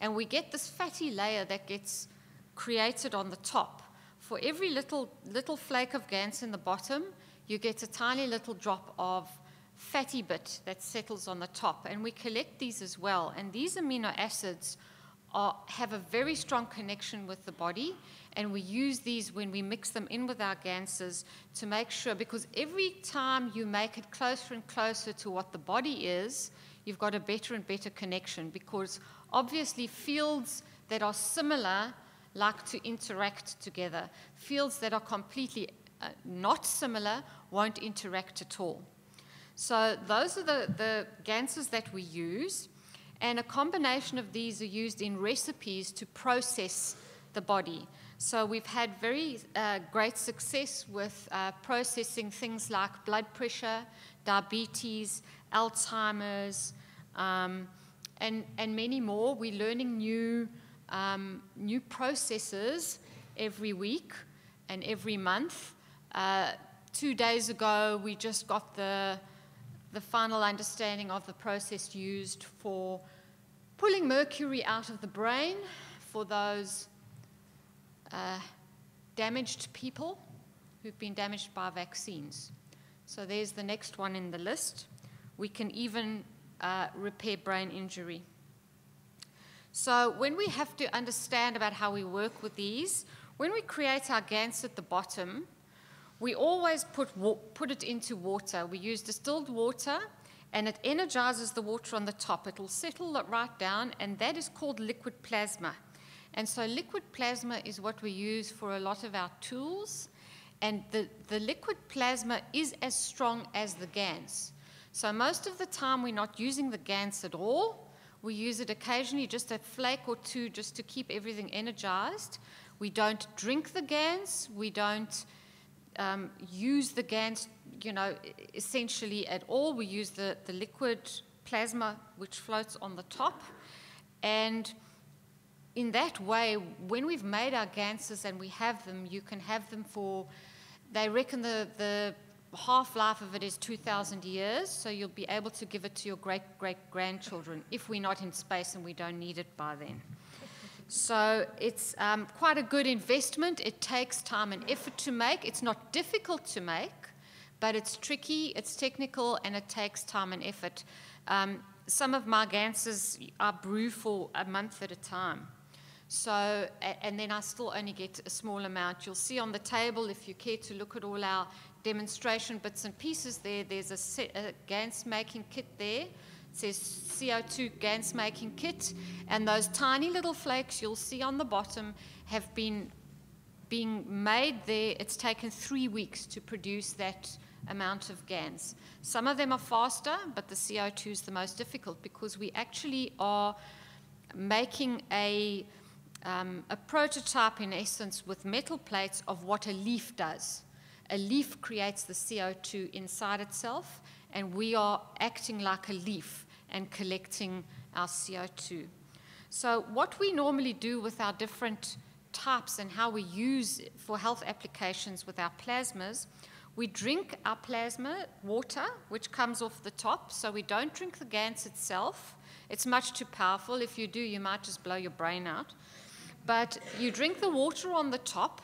and we get this fatty layer that gets created on the top For every little flake of GANS in the bottom, you get a tiny little drop of fatty bit that settles on the top. And we collect these as well. And these amino acids have a very strong connection with the body. And we use these when we mix them in with our GANSes to make sure, because every time you make it closer and closer to what the body is, you've got a better and better connection, because obviously fields that are similar like to interact together. Fields that are completely not similar won't interact at all. So those are the GANSes that we use, and a combination of these are used in recipes to process the body. So we've had very great success with processing things like blood pressure, diabetes, Alzheimer's, and many more. We're learning new processes every week and every month. 2 days ago, we just got the final understanding of the process used for pulling mercury out of the brain for those damaged people who've been damaged by vaccines. So there's the next one in the list. We can even repair brain injury. So when we have to understand about how we work with these, when we create our GANS at the bottom, we always put it into water. We use distilled water, and it energizes the water on the top. It will settle it right down, and that is called liquid plasma. And so liquid plasma is what we use for a lot of our tools, and the liquid plasma is as strong as the GANS. So most of the time we're not using the GANS at all. We use it occasionally, just a flake or two, just to keep everything energized. We don't drink the GANS. We don't use the GANS, essentially at all. We use the liquid plasma which floats on the top. And in that way, when we've made our GANSes and we have them, you can have them for, they reckon the half-life of it is 2,000 years, so you'll be able to give it to your great-great-grandchildren if we're not in space and we don't need it by then. So it's quite a good investment. It takes time and effort to make. It's not difficult to make, but it's tricky, it's technical, and it takes time and effort. Some of my GANSes I brew for a month at a time. So, and then I still only get a small amount. You'll see on the table, if you care to look at all our demonstration bits and pieces there's a GANS making kit there. It says CO2 GANS making kit, and those tiny little flakes you'll see on the bottom have been being made there. It's taken 3 weeks to produce that amount of GANS. Some of them are faster, but the CO2 is the most difficult, because we actually are making a prototype, in essence, with metal plates of what a leaf does. A leaf creates the CO2 inside itself, and we are acting like a leaf and collecting our CO2. So what we normally do with our different types and how we use for health applications with our plasmas, we drink our plasma water, which comes off the top, so we don't drink the GANS itself. It's much too powerful. If you do, you might just blow your brain out. But you drink the water on the top,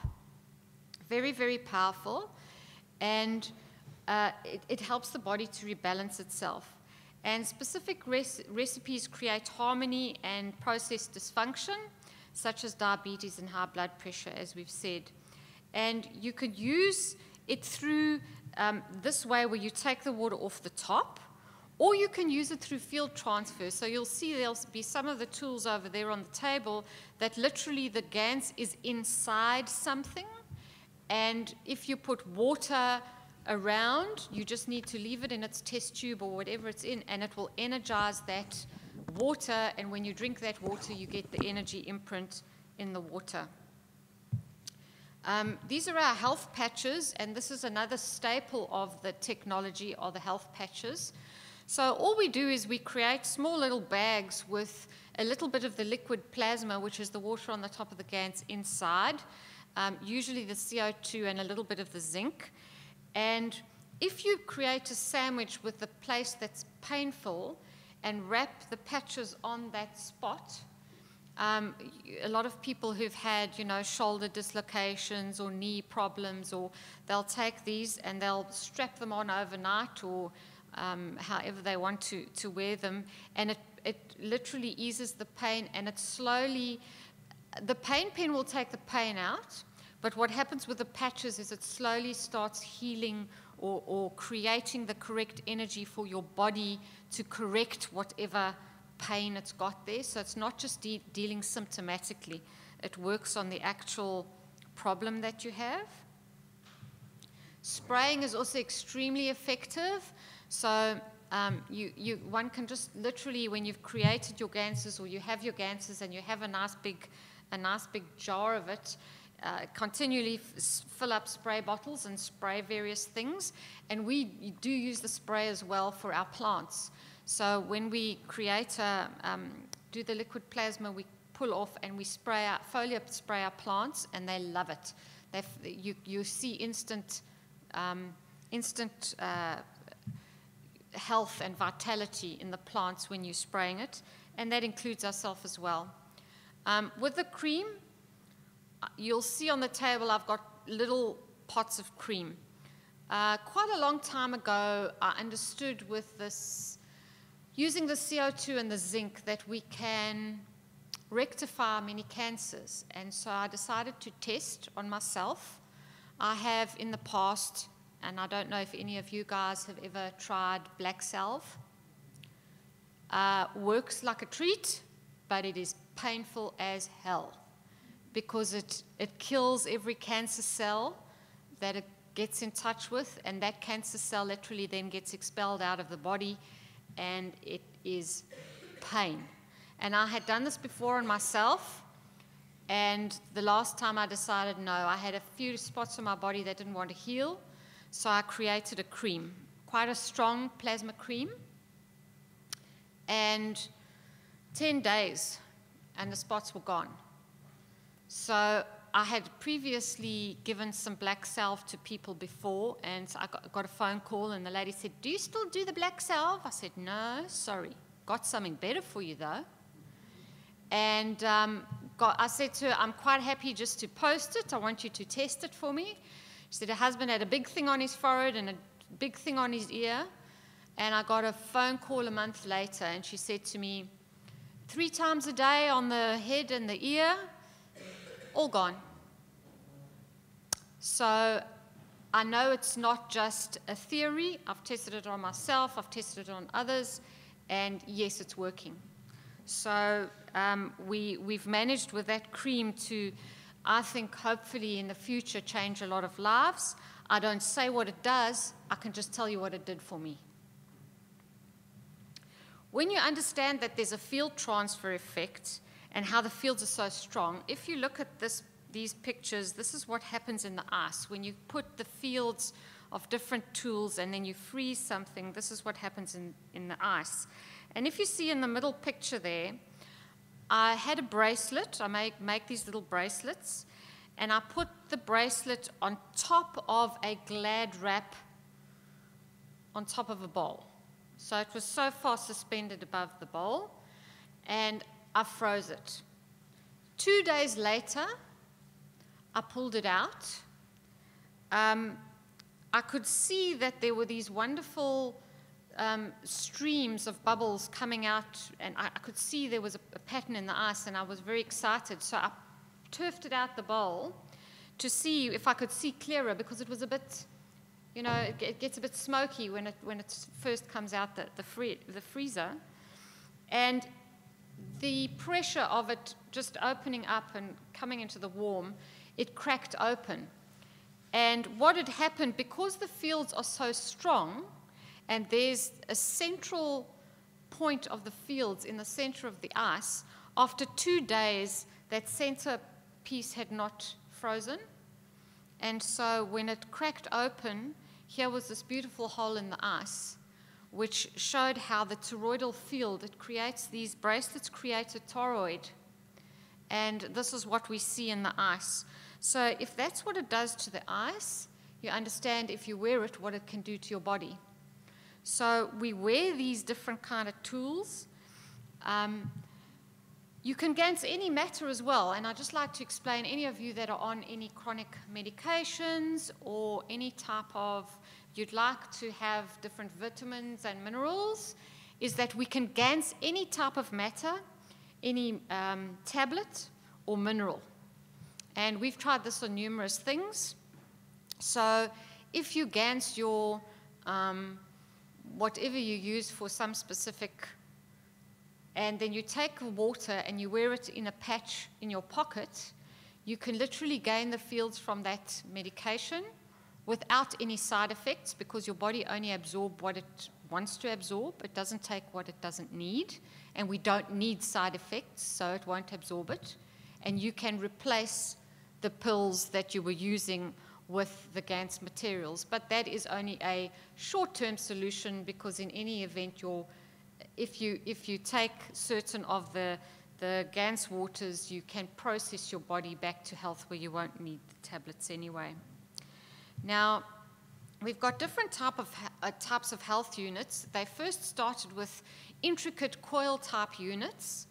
very, very powerful, and it helps the body to rebalance itself. And specific recipes create harmony and process dysfunction, such as diabetes and high blood pressure, as we've said. And you could use it through this way, where you take the water off the top, or you can use it through field transfer. So you'll see there'll be some of the tools over there on the table that literally the GANS is inside something, and if you put water around, you just need to leave it in its test tube or whatever it's in, and it will energize that water, and when you drink that water, you get the energy imprint in the water. These are our health patches, and this is another staple of the technology, are the health patches. So all we do is we create small little bags with a little bit of the liquid plasma, which is the water on the top of the GANS, inside, usually the CO2 and a little bit of the zinc. And if you create a sandwich with the place that's painful and wrap the patches on that spot, A lot of people who've had, you know, shoulder dislocations or knee problems, or they'll take these and they'll strap them on overnight, or however they want to wear them, and it literally eases the pain, and it slowly, the pain pen will take the pain out, but what happens with the patches is it slowly starts healing or creating the correct energy for your body to correct whatever pain it's got there. So it's not just dealing symptomatically, it works on the actual problem that you have. Spraying is also extremely effective. So one can just literally, when you've created your ganses, or you have your ganses and you have a nice big jar of it, continually fill up spray bottles and spray various things. And we do use the spray as well for our plants. So when we do the liquid plasma, we pull off and we foliar spray our plants, and they love it. You see instant health and vitality in the plants when you're spraying it, and that includes ourselves as well. With the cream, you'll see on the table I've got little pots of cream. Quite a long time ago, I understood with this, using the CO2 and the zinc, that we can rectify many cancers, and so I decided to test on myself. I have in the past, and I don't know if any of you guys have ever tried black salve. Works like a treat, but it is painful as hell, because it kills every cancer cell that it gets in touch with, and that cancer cell literally then gets expelled out of the body, and it is pain. And I had done this before on myself, and the last time I decided no, I had a few spots on my body that didn't want to heal, so I created a cream, quite a strong plasma cream, and 10 days, and the spots were gone. So I had previously given some black salve to people before, and so I got a phone call, and the lady said, "Do you still do the black salve?" I said, "No, sorry. Got something better for you, though." And I said to her, "I'm quite happy just to post it. I want you to test it for me." She said her husband had a big thing on his forehead and a big thing on his ear, and I got a phone call a month later, and she said to me, 3 times a day on the head and the ear, all gone. So I know it's not just a theory. I've tested it on myself, I've tested it on others, and yes, it's working. So we've managed with that cream to, I think, hopefully in the future change a lot of lives. I don't say what it does, I can just tell you what it did for me. When you understand that there's a field transfer effect and how the fields are so strong, if you look at these pictures, this is what happens in the ice. When you put the fields of different tools and then you freeze something, this is what happens in the ice. And if you see in the middle picture there, I had a bracelet. I make these little bracelets, and I put the bracelet on top of a Glad wrap on top of a bowl. So it was so far suspended above the bowl, and I froze it. 2 days later, I pulled it out. I could see that there were these wonderful streams of bubbles coming out, and I could see there was a pattern in the ice, and I was very excited. So I turfed it out the bowl to see if I could see clearer, because it was a bit, you know, it gets a bit smoky when it first comes out the freezer. And the pressure of it just opening up and coming into the warm, it cracked open. And what had happened, because the fields are so strong, and there's a central point of the fields in the center of the ice, after 2 days, that center piece had not frozen. And so when it cracked open, here was this beautiful hole in the ice, which showed how the toroidal field, it creates these bracelets, create a toroid. And this is what we see in the ice. So if that's what it does to the ice, you understand, if you wear it, what it can do to your body. So we wear these different kind of tools. You can GANS any matter as well, and I'd just like to explain, any of you that are on any chronic medications or any type of, you'd like to have different vitamins and minerals, is that we can GANS any type of matter, any tablet or mineral. And we've tried this on numerous things. So if you GANS your, whatever you use for some specific, and then you take water and you wear it in a patch in your pocket, you can literally gain the fields from that medication without any side effects, because your body only absorbs what it wants to absorb. It doesn't take what it doesn't need, and we don't need side effects, so it won't absorb it. And you can replace the pills that you were using with the GANS materials. But that is only a short-term solution, because in any event, if you take certain of the GANS waters, you can process your body back to health where you won't need the tablets anyway. Now, we've got different types of health units. They first started with intricate coil-type units,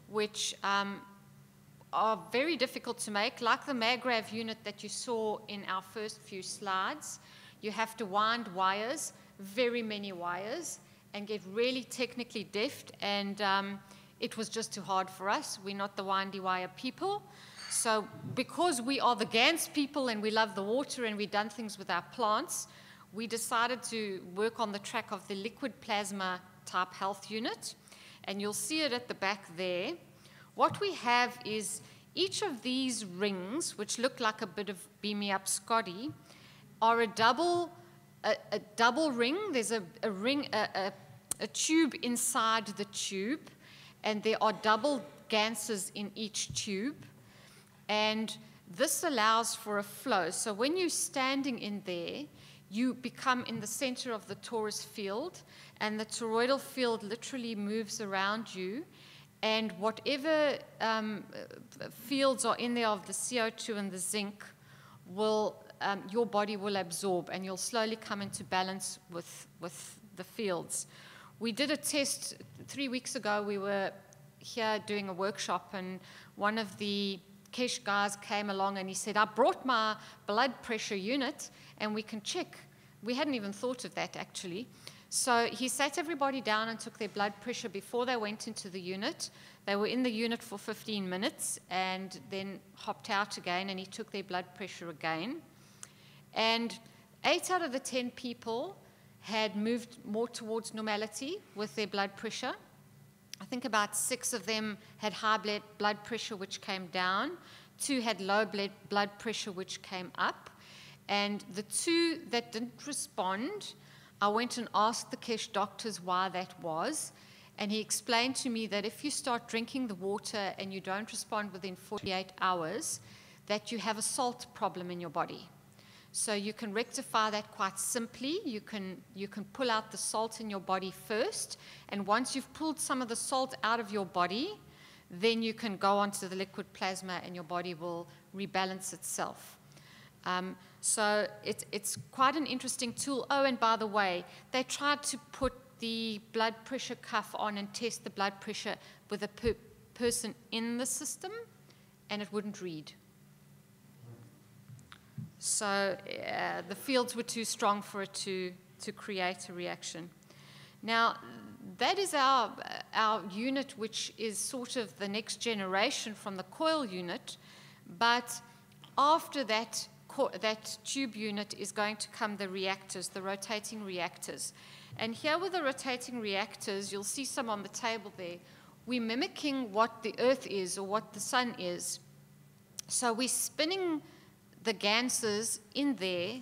which are very difficult to make, like the MagRav unit that you saw in our first few slides. You have to wind wires, very many wires, and get really technically deft, and it was just too hard for us. We're not the windy wire people. So because we are the GANS people and we love the water and we've done things with our plants, we decided to work on the track of the liquid plasma type health unit. And you'll see it at the back there. What we have is each of these rings, which look like a bit of Beam Me Up Scotty, are a double ring. There's a tube inside the tube, and there are double GANSes in each tube. And this allows for a flow. So when you're standing in there, you become in the center of the torus field, and the toroidal field literally moves around you. And whatever fields are in there of the CO2 and the zinc will, your body will absorb, and you'll slowly come into balance with the fields. We did a test 3 weeks ago. We were here doing a workshop, and one of the Keshe guys came along and he said, I brought my blood pressure unit and we can check. We hadn't even thought of that, actually. So he sat everybody down and took their blood pressure before they went into the unit. They were in the unit for 15 minutes and then hopped out again, and he took their blood pressure again. And 8 out of the 10 people had moved more towards normality with their blood pressure. I think about 6 of them had high blood pressure, which came down. 2 had low blood pressure, which came up. And the 2 that didn't respond, I went and asked the Keshe doctors why that was. And he explained to me that if you start drinking the water and you don't respond within 48 hours, that you have a salt problem in your body. So you can rectify that quite simply. You can pull out the salt in your body first, and once you've pulled some of the salt out of your body, then you can go onto the liquid plasma and your body will rebalance itself. So it's quite an interesting tool. Oh, and by the way, they tried to put the blood pressure cuff on and test the blood pressure with a person in the system, and it wouldn't read. So the fields were too strong for it to create a reaction. Now, that is our unit, which is sort of the next generation from the coil unit. But after that tube unit is going to come the reactors, the rotating reactors. And here with the rotating reactors, you'll see some on the table there. We're mimicking what the Earth is or what the sun is. So we're spinning the GANSes in there,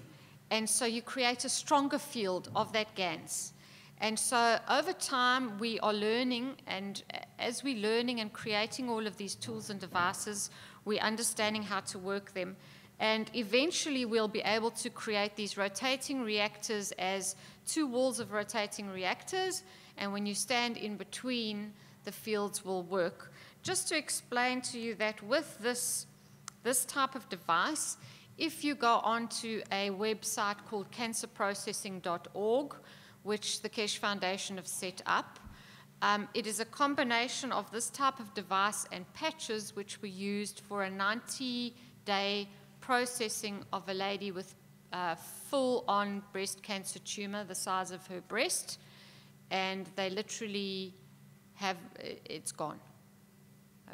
and so you create a stronger field of that GANS. And so over time we are learning, and as we're learning and creating all of these tools and devices, we're understanding how to work them. And eventually we'll be able to create these rotating reactors as 2 walls of rotating reactors, and when you stand in between, the fields will work. Just to explain to you that with this type of device, if you go onto a website called cancerprocessing.org, which the Keshe Foundation have set up, It is a combination of this type of device and patches which were used for a 90-day processing of a lady with full-on breast cancer tumor the size of her breast, and they literally have, it's gone.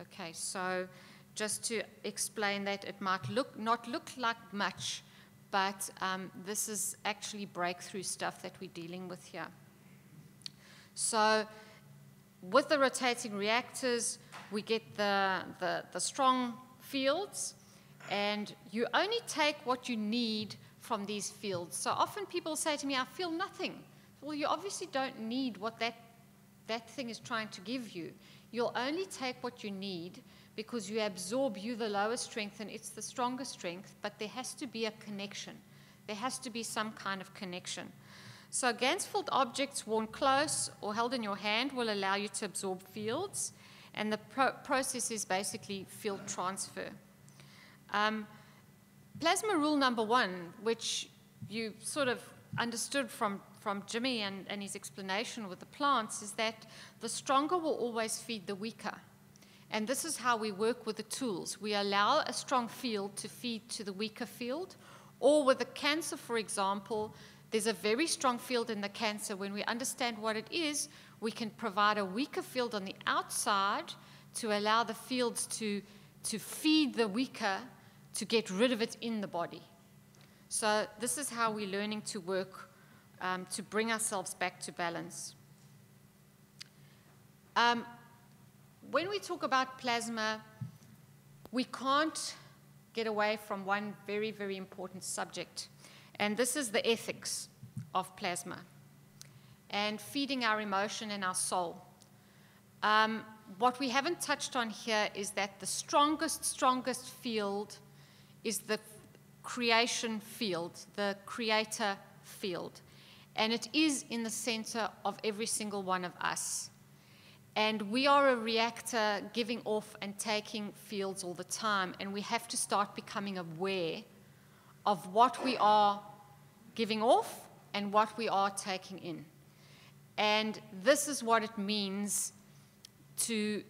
Okay, so just to explain that, it might not look like much, but this is actually breakthrough stuff that we're dealing with here. So with the rotating reactors, we get the strong fields, and you only take what you need from these fields. So often people say to me, I feel nothing. Well, you obviously don't need what that thing is trying to give you. You'll only take what you need because you absorb, you the lower strength and it's the stronger strength, but there has to be a connection. There has to be some kind of connection. So Ganzfeld objects worn close or held in your hand will allow you to absorb fields, and the process is basically field transfer. Plasma rule number 1, which you sort of understood from Jimmy and his explanation with the plants, is that the stronger will always feed the weaker. And this is how we work with the tools. We allow a strong field to feed to the weaker field, or with the cancer, for example, there's a very strong field in the cancer. When we understand what it is, we can provide a weaker field on the outside to allow the fields to feed the weaker to get rid of it in the body. So this is how we're learning to work to bring ourselves back to balance. When we talk about plasma, we can't get away from one very, very important subject, and this is the ethics of plasma and feeding our emotion and our soul. What we haven't touched on here is that the strongest field is the creation field, the creator field, and it is in the center of every single one of us. And we are a reactor giving off and taking fields all the time, and we have to start becoming aware of what we are giving off and what we are taking in. And this is what it means to,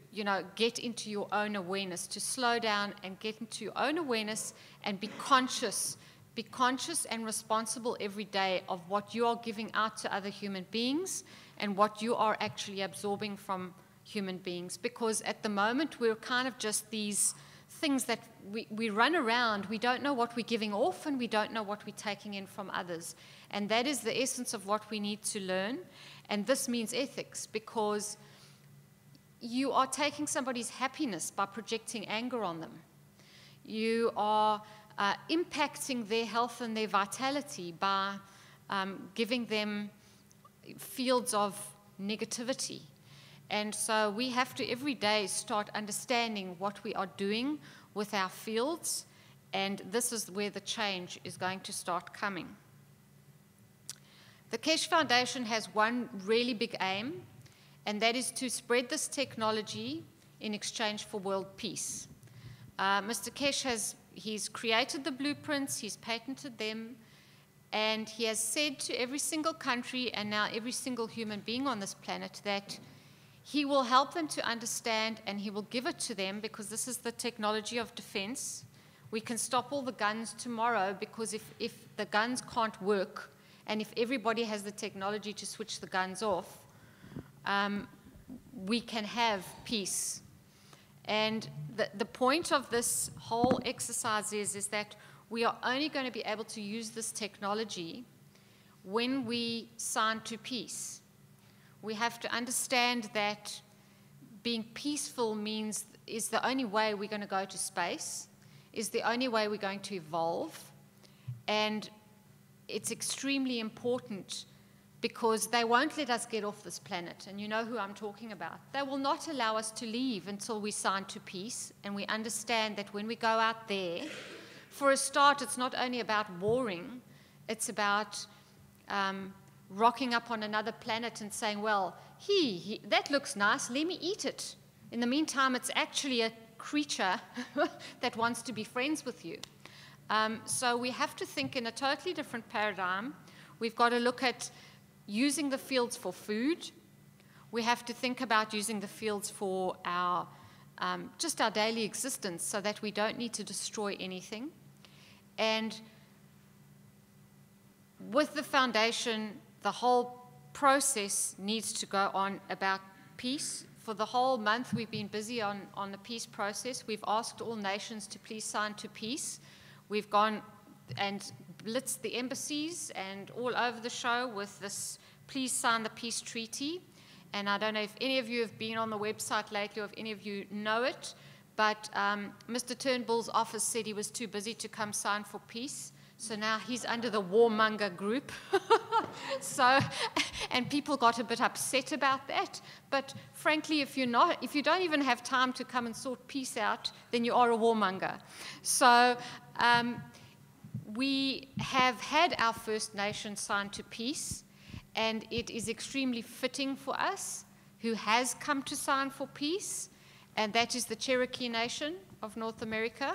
get into your own awareness, to slow down and get into your own awareness and be conscious and responsible every day of what you are giving out to other human beings and what you are actually absorbing from human beings. Because at the moment, we're kind of just these things that we run around. We don't know what we're giving off and we don't know what we're taking in from others. And that is the essence of what we need to learn. And this means ethics, because you are taking somebody's happiness by projecting anger on them. You are impacting their health and their vitality by giving them fields of negativity. And so we have to every day start understanding what we are doing with our fields, and this is where the change is going to start coming. The Keshe Foundation has one really big aim, and that is to spread this technology in exchange for world peace. Mr. Keshe he's created the blueprints, he's patented them, and he has said to every single country and now every single human being on this planet that he will help them to understand, and he will give it to them, because this is the technology of defense. We can stop all the guns tomorrow, because if the guns can't work, and if everybody has the technology to switch the guns off, we can have peace. And the point of this whole exercise is that we are only going to be able to use this technology when we sign to peace. We have to understand that being peaceful is the only way we're going to go to space, is the only way we're going to evolve, and it's extremely important, because they won't let us get off this planet, and you know who I'm talking about. They will not allow us to leave until we sign to peace, and we understand that when we go out there, for a start, it's not only about warring, it's about rocking up on another planet and saying, well, that looks nice, let me eat it. In the meantime, it's actually a creature that wants to be friends with you. So we have to think in a totally different paradigm. We've got to look at using the fields for food. We have to think about using the fields for our just our daily existence so that we don't need to destroy anything. And with the foundation, the whole process needs to go on about peace. For the whole month, we've been busy on the peace process. We've asked all nations to please sign to peace. We've gone and blitzed the embassies and all over the show with this, please sign the peace treaty. And I don't know if any of you have been on the website lately or if any of you know it, but Mr. Turnbull's office said he was too busy to come sign for peace. So now he's under the warmonger group. And people got a bit upset about that. But frankly, if you don't even have time to come and sort peace out, then you are a warmonger. So we have had our First Nation sign to peace, and it is extremely fitting for us who has come to sign for peace, and that is the Cherokee Nation of North America,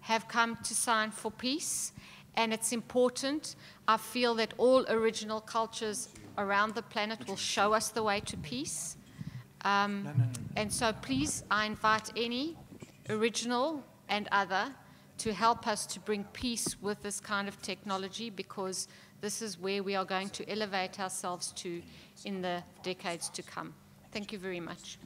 have come to sign for peace. And it's important. I feel that all original cultures around the planet will show us the way to peace. And so please, I invite any original and other to help us to bring peace with this kind of technology, because this is where we are going to elevate ourselves to in the decades to come. Thank you very much.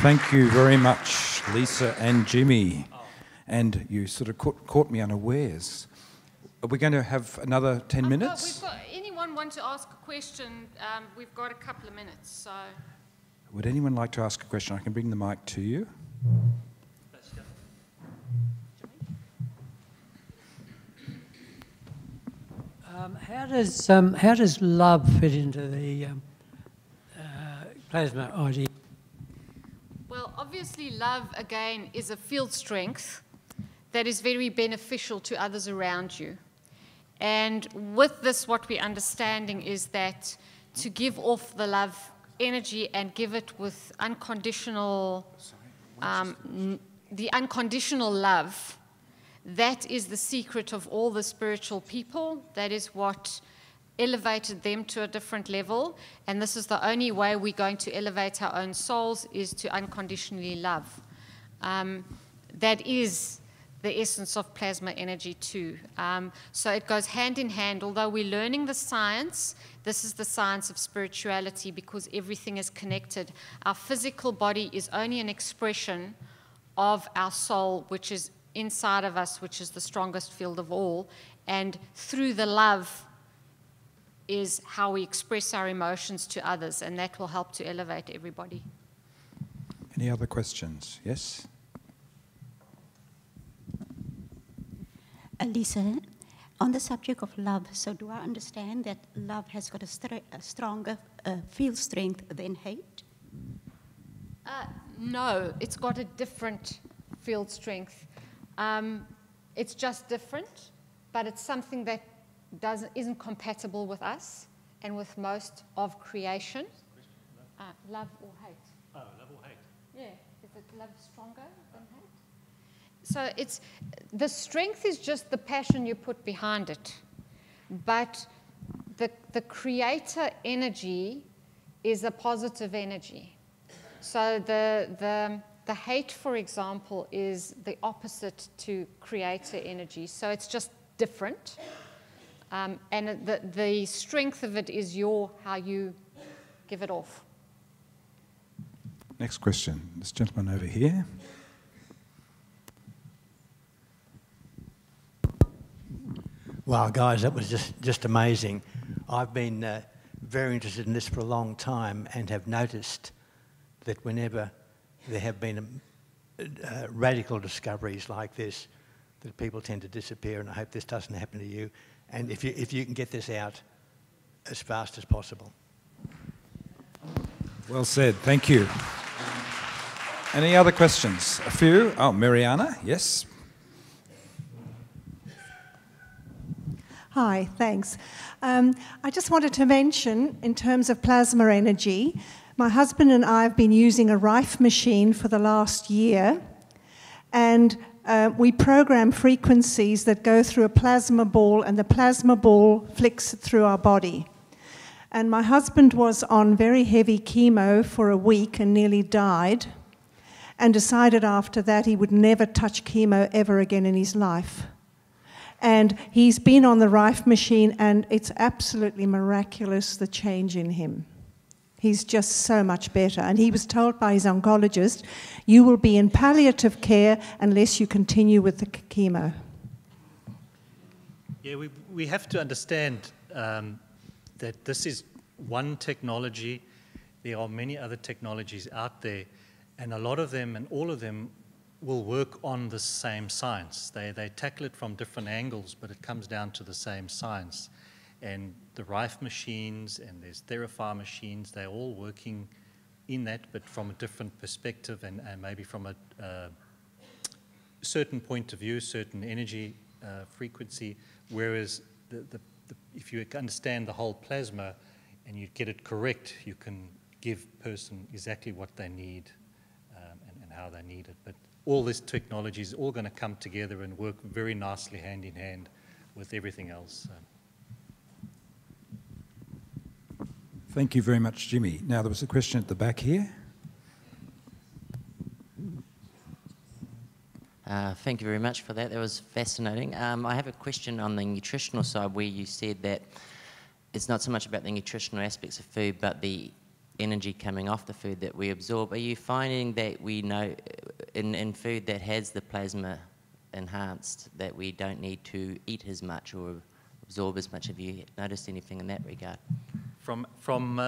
Thank you very much, Lisa and Jimmy. And you sort of caught me unawares. Are we going to have another 10 minutes? Anyone want to ask a question? We've got a couple of minutes. So. Would anyone like to ask a question? I can bring the mic to you. How does love fit into the plasma idea? Well, obviously love, again, is a field strength that is very beneficial to others around you. And with this, what we're understanding is that to give off the love energy and give it with unconditional, the unconditional love, that is the secret of all the spiritual people. That is what elevated them to a different level, and this is the only way we're going to elevate our own souls, is to unconditionally love. That is the essence of plasma energy too. So it goes hand in hand. Although we're learning the science, this is the science of spirituality, because everything is connected. Our physical body is only an expression of our soul, which is inside of us, which is the strongest field of all, and through the love is how we express our emotions to others, and that will help to elevate everybody. Any other questions? Yes? Lisa, on the subject of love, so do I understand that love has got a stronger field strength than hate? No, it's got a different field strength. It's just different, but it's something that isn't compatible with us and with most of creation. Love or hate? Oh, love or hate? Yeah. Is it love stronger than hate? So the strength is just the passion you put behind it. But the creator energy is a positive energy. So the hate, for example, is the opposite to creator energy. So it's just different. And the strength of it is how you give it off. Next question. This gentleman over here. Wow, guys, that was just amazing. I've been very interested in this for a long time and have noticed that whenever there have been radical discoveries like this, that people tend to disappear, and I hope this doesn't happen to you. And if you can get this out as fast as possible. Well said. Thank you. Any other questions? A few. Oh, Mariana, yes. Hi, thanks. I just wanted to mention, in terms of plasma energy, my husband and I have been using a Rife machine for the last year, and we program frequencies that go through a plasma ball, and the plasma ball flicks through our body. And my husband was on very heavy chemo for a week and nearly died, and decided after that he would never touch chemo ever again in his life. And he's been on the Rife machine, and it's absolutely miraculous, the change in him. He's just so much better. And he was told by his oncologist, you will be in palliative care unless you continue with the chemo. Yeah, we have to understand that this is one technology. There are many other technologies out there, and a lot of them and all of them will work on the same science. They tackle it from different angles, but it comes down to the same science. And the Rife machines and there's Therify machines, they're all working in that, but from a different perspective and maybe from a certain point of view, certain energy frequency, whereas if you understand the whole plasma and you get it correct, you can give person exactly what they need and how they need it. But all this technology is all going to come together and work very nicely hand in hand with everything else. Thank you very much, Jimmy. Now, there was a question at the back here. Thank you very much for that. That was fascinating. I have a question on the nutritional side where you said that it's not so much about the nutritional aspects of food, but the energy coming off the food that we absorb. Are you finding that we know in food that has the plasma enhanced that we don't need to eat as much or absorb as much? Have you noticed anything in that regard? From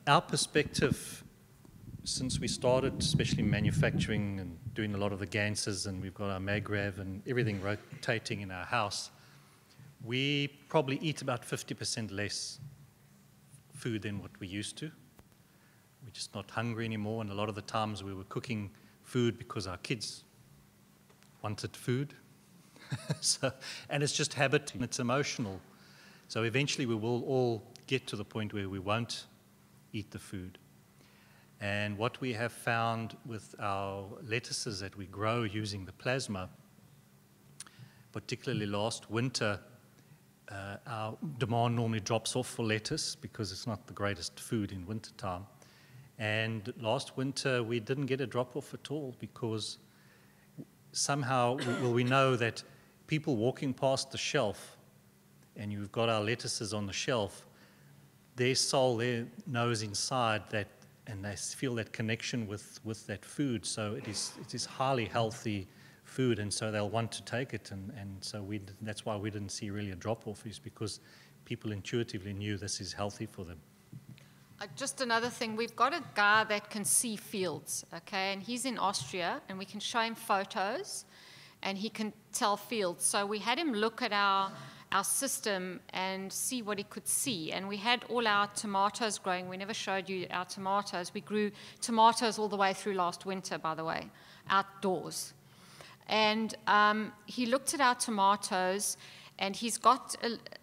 our perspective, since we started, especially manufacturing and doing a lot of the Ganses, and we've got our Magrav and everything rotating in our house, we probably eat about 50% less food than what we used to. We're just not hungry anymore, and a lot of the times we were cooking food because our kids wanted food. And it's just habit and it's emotional. So eventually we will all get to the point where we won't eat the food. And what we have found with our lettuces that we grow using the plasma, particularly last winter, our demand normally drops off for lettuce because it's not the greatest food in wintertime. And last winter we didn't get a drop-off at all because somehow, we know that people walking past the shelf, and you've got our lettuces on the shelf, their soul there knows inside that, and they feel that connection with that food. So it is highly healthy food, and so they'll want to take it. And so that's why we didn't see really a drop-off, is because people intuitively knew this is healthy for them. Just another thing, we've got a guy that can see fields, okay, and he's in Austria, and we can show him photos, and he can tell fields. So we had him look at our system and see what he could see. And we had all our tomatoes growing. We never showed you our tomatoes. We grew tomatoes all the way through last winter, by the way, outdoors. And he looked at our tomatoes, and he's got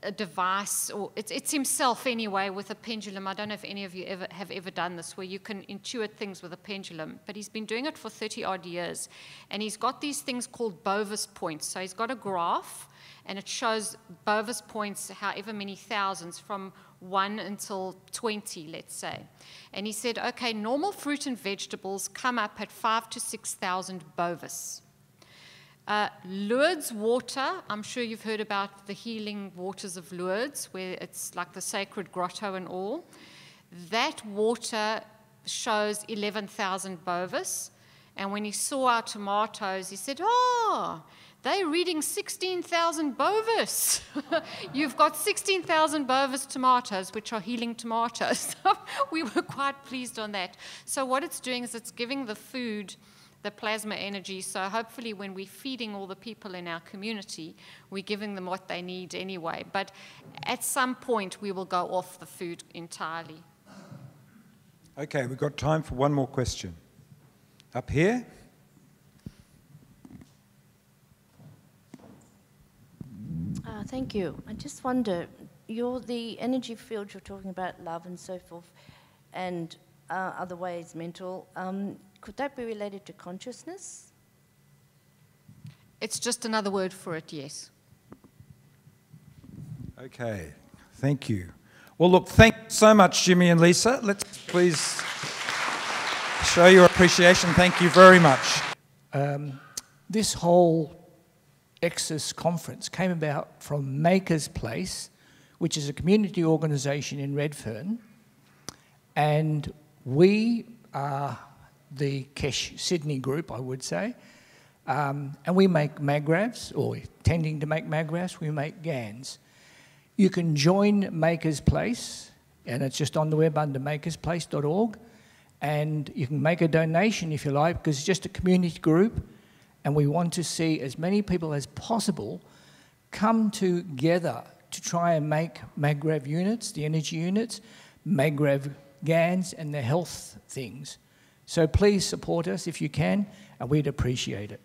a device, or it's himself anyway, with a pendulum. I don't know if any of you have ever done this, where you can intuit things with a pendulum, but he's been doing it for 30-odd years. And he's got these things called Bovis points. So he's got a graph, and it shows Bovis points, however many thousands, from 1 until 20, let's say. And he said, okay, normal fruit and vegetables come up at 5,000 to 6,000 Bovis. Lourdes water, I'm sure you've heard about the healing waters of Lourdes, where it's like the sacred grotto and all. That water shows 11,000 Bovis. And when he saw our tomatoes, he said, oh, they're reading 16,000 Bovis. You've got 16,000 Bovis tomatoes, which are healing tomatoes. We were quite pleased on that. So what it's doing is it's giving the food the plasma energy, so hopefully when we're feeding all the people in our community, we're giving them what they need anyway. But at some point, we will go off the food entirely. Okay, we've got time for one more question. Up here. Thank you. I just wonder, the energy field you're talking about, love and so forth, and other ways, mental, could that be related to consciousness? It's just another word for it, yes. Okay, thank you. Well, look, thank you so much, Jimmy and Lisa. Let's please show your appreciation. Thank you very much. This whole Exus conference came about from Maker's Place, which is a community organisation in Redfern, and we are the Keshe Sydney group, I would say, and we make magravs, or we're tending to make magravs, we make GANs. You can join Maker's Place, and it's just on the web under makersplace.org, and you can make a donation if you like, because it's just a community group, and we want to see as many people as possible come together to try and make magrav units, the energy units, magrav GANs, and the health things. So please support us if you can, and we'd appreciate it.